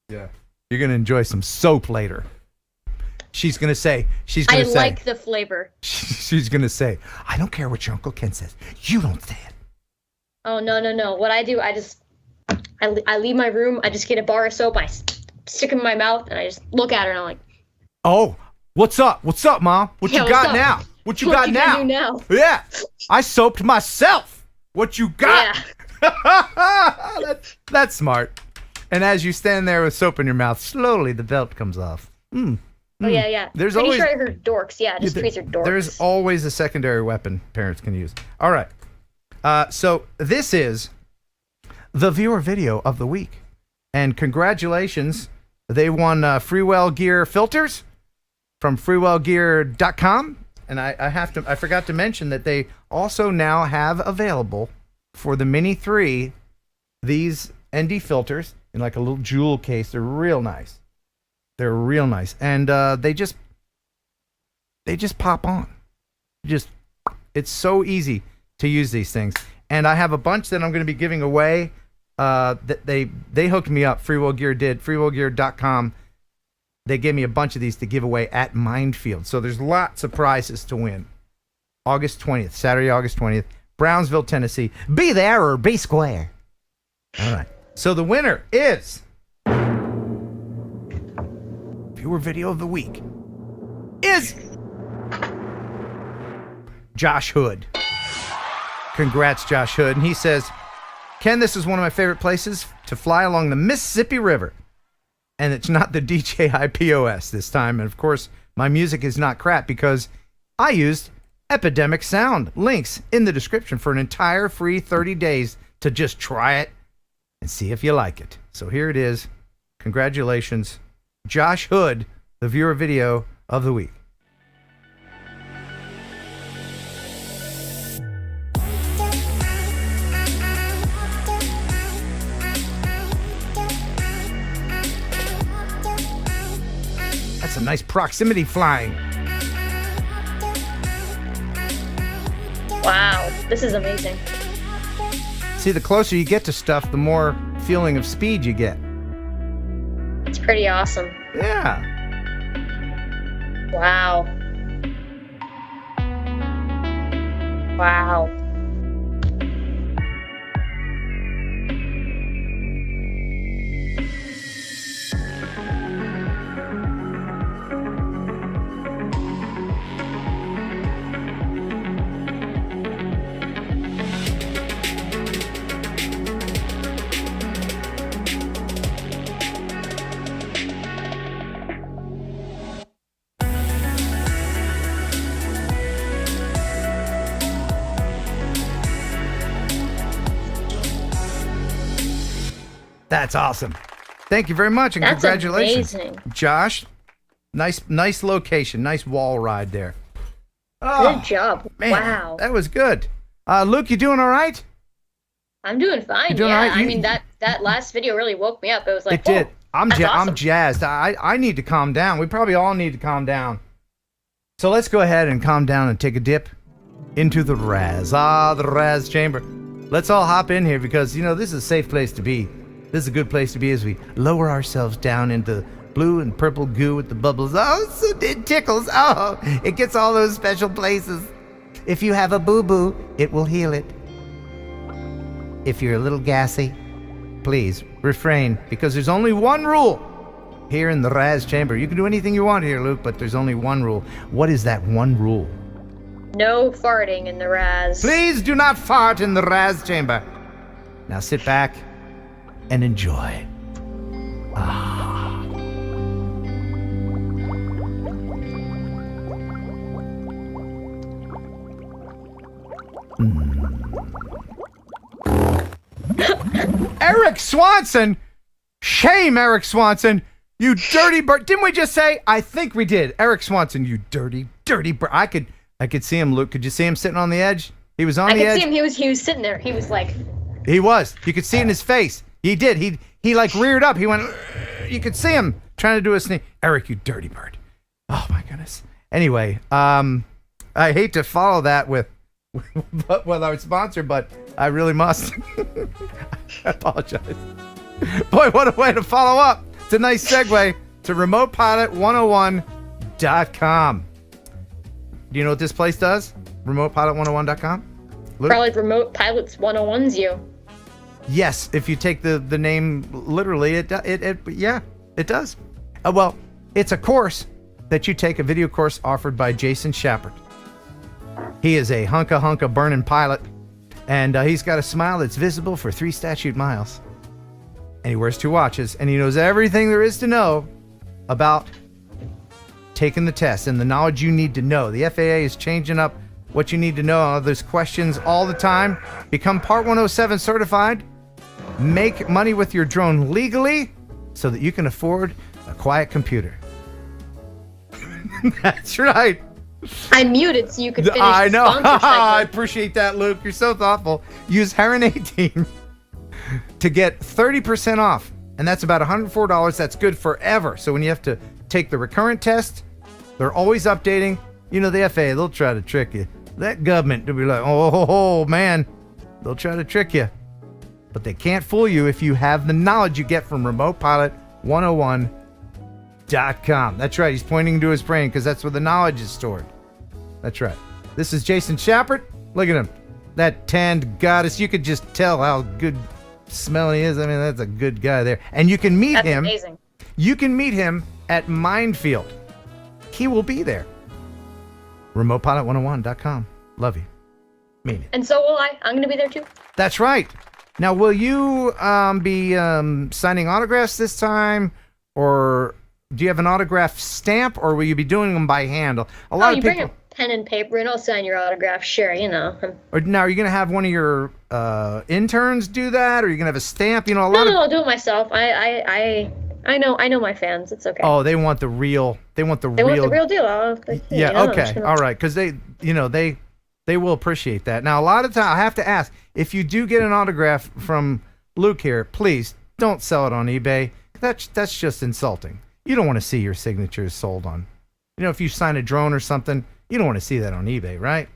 Yeah. You're going to enjoy some soap later. She's going to say, I like the flavor. She's going to say, I don't care what your Uncle Ken says. You don't say it. Oh, no. What I do, I leave my room. I just get a bar of soap. I stick it in my mouth, and I just look at her, and I'm like, oh, what's up? What's up, Mom? What you got now? What you got now? Do now? Yeah. I soaped myself. What you got? Yeah. That's smart. And as you stand there with soap in your mouth, slowly the belt comes off. Oh, yeah. There's Pretty always, sure I heard dorks. Yeah, just trees are dorks. There's always a secondary weapon parents can use. All right. So this is the viewer video of the week. And congratulations. They won Freewell Gear filters from freewellgear.com. And I forgot to mention that they also now have available for the Mini 3 these ND filters in like a little jewel case. They're real nice. They're real nice. And they just pop on. It's so easy to use these things. And I have a bunch that I'm going to be giving away. That they hooked me up. Freewell Gear did. Freewellgear.com. They gave me a bunch of these to give away at Minefield. So there's lots of prizes to win. August 20th, Saturday, August 20th, Brownsville, Tennessee. Be there or be square. All right. So the winner is viewer video of the week is Josh Hood. Congrats, Josh Hood. And he says, Ken, this is one of my favorite places to fly along the Mississippi River. And it's not the DJI POS this time. And of course, my music is not crap because I used Epidemic Sound. Links in the description for an entire free 30 days to just try it and see if you like it. So here it is. Congratulations, Josh Hood, the viewer video of the week. That's a nice proximity flying. Wow, this is amazing. See, the closer you get to stuff, the more feeling of speed you get. It's pretty awesome. Yeah. Wow. Wow. That's awesome. Thank you very much, and That's congratulations, amazing. Josh. Nice location, nice wall ride there. Oh, good job. Man, wow. that was good. Luke, you doing all right? I'm doing fine. doing Yeah, all right? I mean that last video really woke me up. It was like, It did. whoa, I'm that's awesome. I'm jazzed. I need to calm down. We probably all need to calm down. So let's go ahead and calm down and take a dip into the Raz. The Raz chamber. Let's all hop in here because, you know, this is a safe place to be. This is a good place to be as we lower ourselves down into blue and purple goo with the bubbles. Oh, so it tickles. Oh, it gets all those special places. If you have a boo-boo, it will heal it. If you're a little gassy, please refrain, because there's only one rule. here in the Raz Chamber. You can do anything you want here, Luke, but there's only one rule. What is that one rule? No farting in the Raz. Please do not fart in the Raz Chamber. Now sit back and enjoy. Eric Swanson! Shame, Eric Swanson! You dirty bird! Didn't we just say? I think we did. Eric Swanson, you dirty bird! I could see him, Luke. Could you see him sitting on the edge? He was on the edge. I could see him. He was sitting there. He was like. He was. You could see it in his face. He did. He like reared up. He went. You could see him trying to do a sneak. Eric, you dirty bird! Oh my goodness. Anyway, I hate to follow that with our sponsor, but I really must. I apologize. Boy, what a way to follow up. It's a nice segue to remotepilot101.com. Do you know what this place does? Remotepilot101.com? Luke? Probably Remote Pilots 101's you. Yes, if you take the name literally, it does. Well, it's a course that you take, a video course offered by Jason Shappert. He is a hunka burning pilot, and he's got a smile that's visible for 3 statute miles. And he wears 2 watches, and he knows everything there is to know about taking the test and the knowledge you need to know. The FAA is changing up what you need to know. There's questions all the time. Become Part 107 certified. Make money with your drone legally so that you can afford a quiet computer. That's right. I muted so you could finish I know. the sponsor I segment. appreciate that, Luke. You're so thoughtful. Use Heron 18 to get 30% off. And that's about $104. That's good forever. So when you have to take the recurrent test, they're always updating. You know, the FAA, they'll try to trick you. That government, they'll be like, oh, man. They'll try to trick you. But they can't fool you if you have the knowledge you get from remotepilot101.com. That's right. He's pointing to his brain because that's where the knowledge is stored. That's right. This is Jason Shappert. Look at him. That tanned goddess. You could just tell how good smelling he is. I mean, that's a good guy there. And you can meet him. That's amazing. You can meet him at Minefield. He will be there. remotepilot101.com. Love you. Mean it. And so will I. I'm going to be there too. That's right. Now, will you be signing autographs this time, or do you have an autograph stamp, or will you be doing them by hand? A lot of you people. bring a pen and paper, and I'll sign your autograph. Sure, you know. Or now, are you going to have one of your interns do that, or are you going to have a stamp? You know, No, I'll do it myself. I know my fans. It's okay. Oh, they want the real. They want the real deal. Yeah. Okay. All right. Because they will appreciate that. Now, a lot of time, I have to ask, if you do get an autograph from Luke here, please don't sell it on eBay. That's just insulting. You don't want to see your signatures sold on. You know, if you sign a drone or something, you don't want to see that on eBay, right?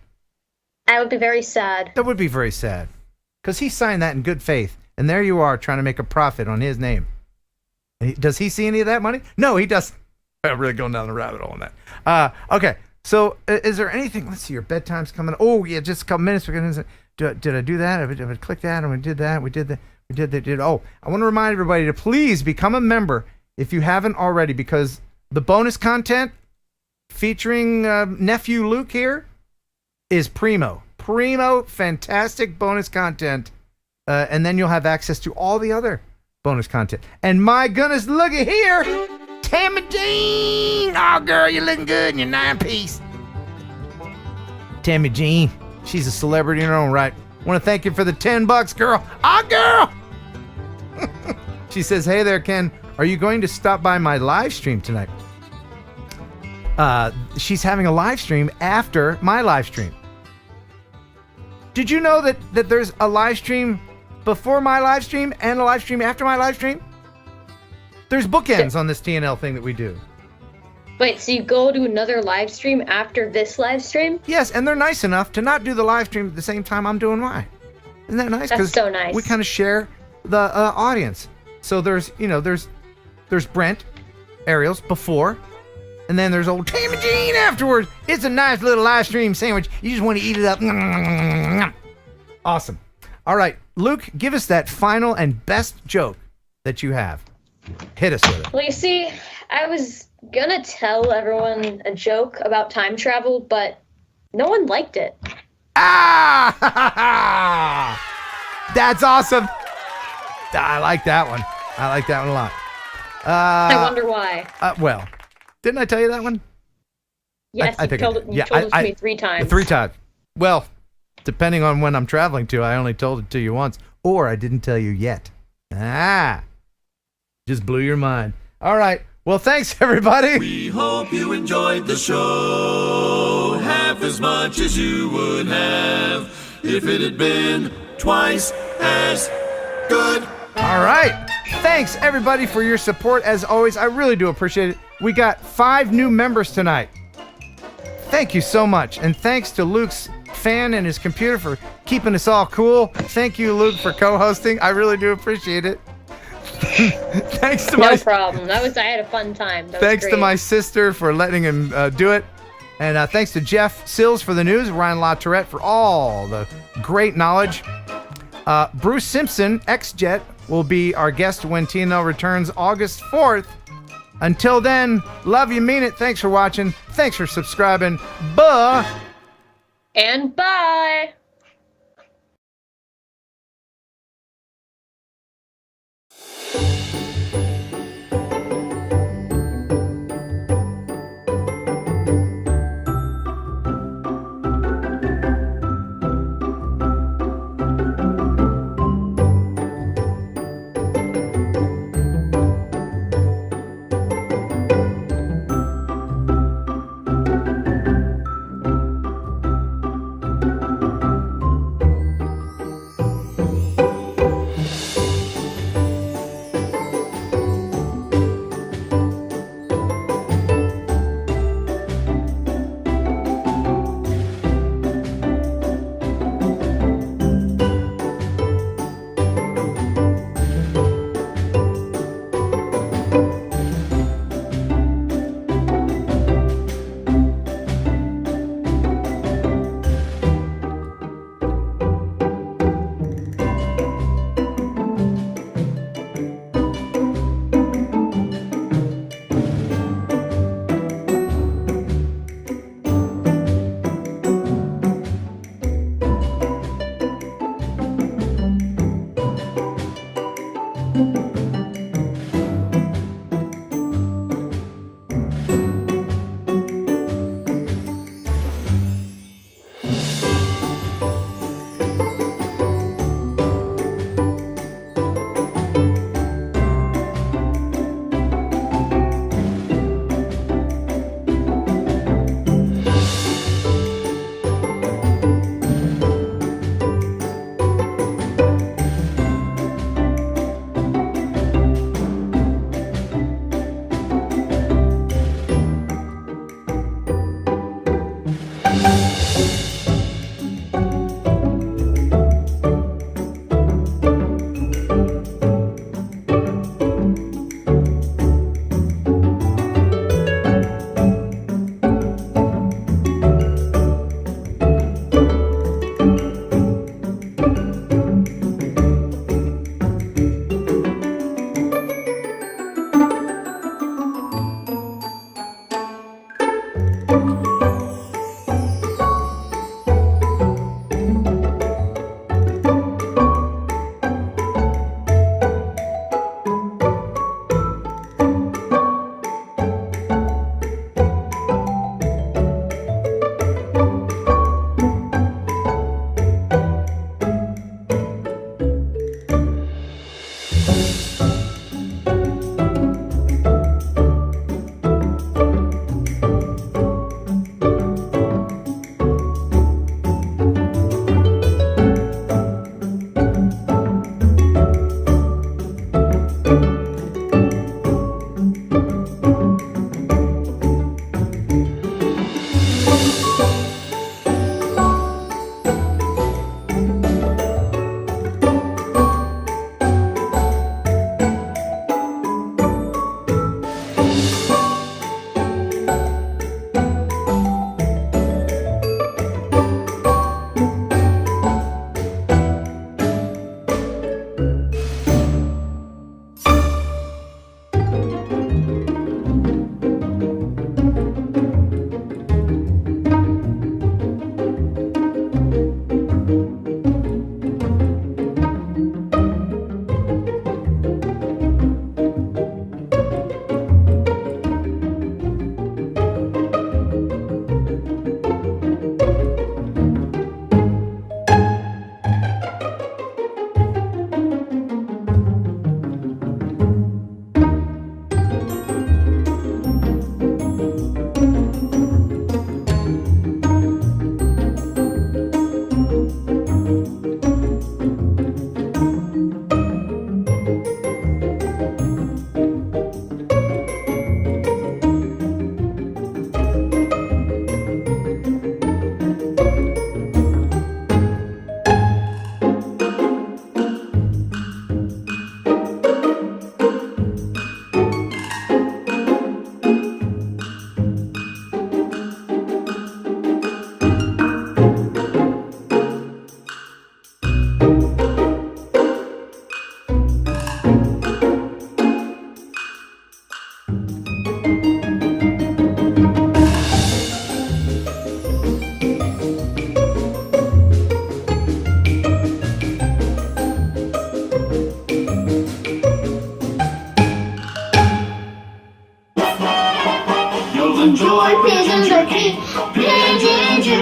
I would be very sad. That would be very sad. Because he signed that in good faith. And there you are trying to make a profit on his name. Does he see any of that money? No, he doesn't. I'm really going down the rabbit hole on that. Okay. So is there anything? Let's see. Your bedtime's coming. Oh, yeah, just a couple minutes. We're going to. Did I do that? Did I click that? And we did that. We did that. We did that. Oh, I want to remind everybody to please become a member if you haven't already, because the bonus content featuring Nephew Luke here is primo, fantastic bonus content. And then you'll have access to all the other bonus content. And my goodness, look at here. Tammy Jean. Oh, girl, you're looking good in your 9-piece. Tammy Jean. She's a celebrity in her own right. Want to thank you for the $10, girl. Ah, girl. She says, hey there, Ken. Are you going to stop by my live stream tonight? She's having a live stream after my live stream. Did you know that there's a live stream before my live stream and a live stream after my live stream? There's bookends on this TNL thing that we do. Wait, so you go to another live stream after this live stream? Yes, and they're nice enough to not do the live stream at the same time I'm doing mine. Isn't that nice? That's so nice. We kind of share the audience. So there's Brent, Ariel's before, and then there's old Tammy Jean afterwards. It's a nice little live stream sandwich. You just want to eat it up. Awesome. All right, Luke, give us that final and best joke that you have. Hit us with it. Well, you see, I was gonna tell everyone a joke about time travel, but no one liked it. Ah! That's awesome. I like that one. I like that one a lot. I wonder why. Well, didn't I tell you that one? Yes, I you think told I it did. Yeah, to me 3 times. 3 times. Well, depending on when I'm traveling to, I only told it to you once, or I didn't tell you yet. Just blew your mind. All right. Well, thanks, everybody. We hope you enjoyed the show half as much as you would have if it had been twice as good. All right. Thanks, everybody, for your support. As always, I really do appreciate it. We got 5 new members tonight. Thank you so much. And thanks to Luke's fan and his computer for keeping us all cool. Thank you, Luke, for co-hosting. I really do appreciate it. Thanks to No problem. I had a fun time. Thanks to my sister for letting him do it. And thanks to Jeff Sills for the news, Ryan Latourette for all the great knowledge. Bruce Simpson, ex-Jet, will be our guest when TNL returns August 4th. Until then, love you, mean it. Thanks for watching. Thanks for subscribing. Buh. And bye.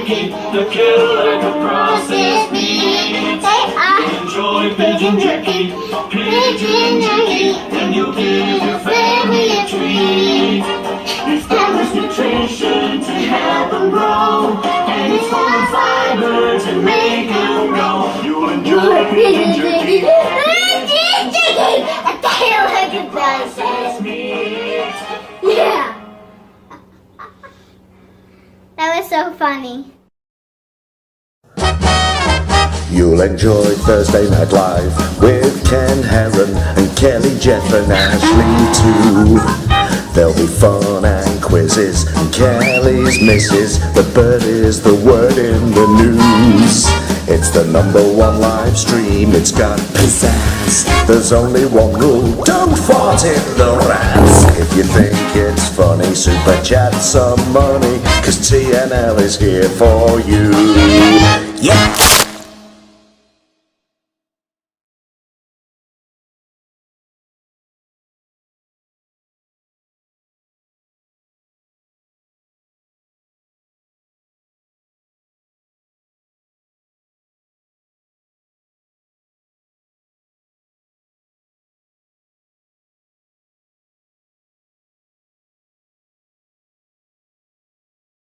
jerky, the killer could process meat. Enjoy pigeon jerky, and you'll give your family a treat. Establish nutrition to help them grow, and it's full of fiber to make them grow. You'll enjoy pigeon jerky. A tail like a process meat. Yeah. That was so funny. You'll enjoy Thursday Night Live with Ken Heron and Kelly, Jeff and Ashley too. There'll be fun and quizzes and Kelly's misses. The bird is the word in the news. It's the #1 live stream, it's got pizzazz. There's only one rule, don't fart in the rats. If you think it's funny, super chat some money, 'cause TNL is here for you. Yeah!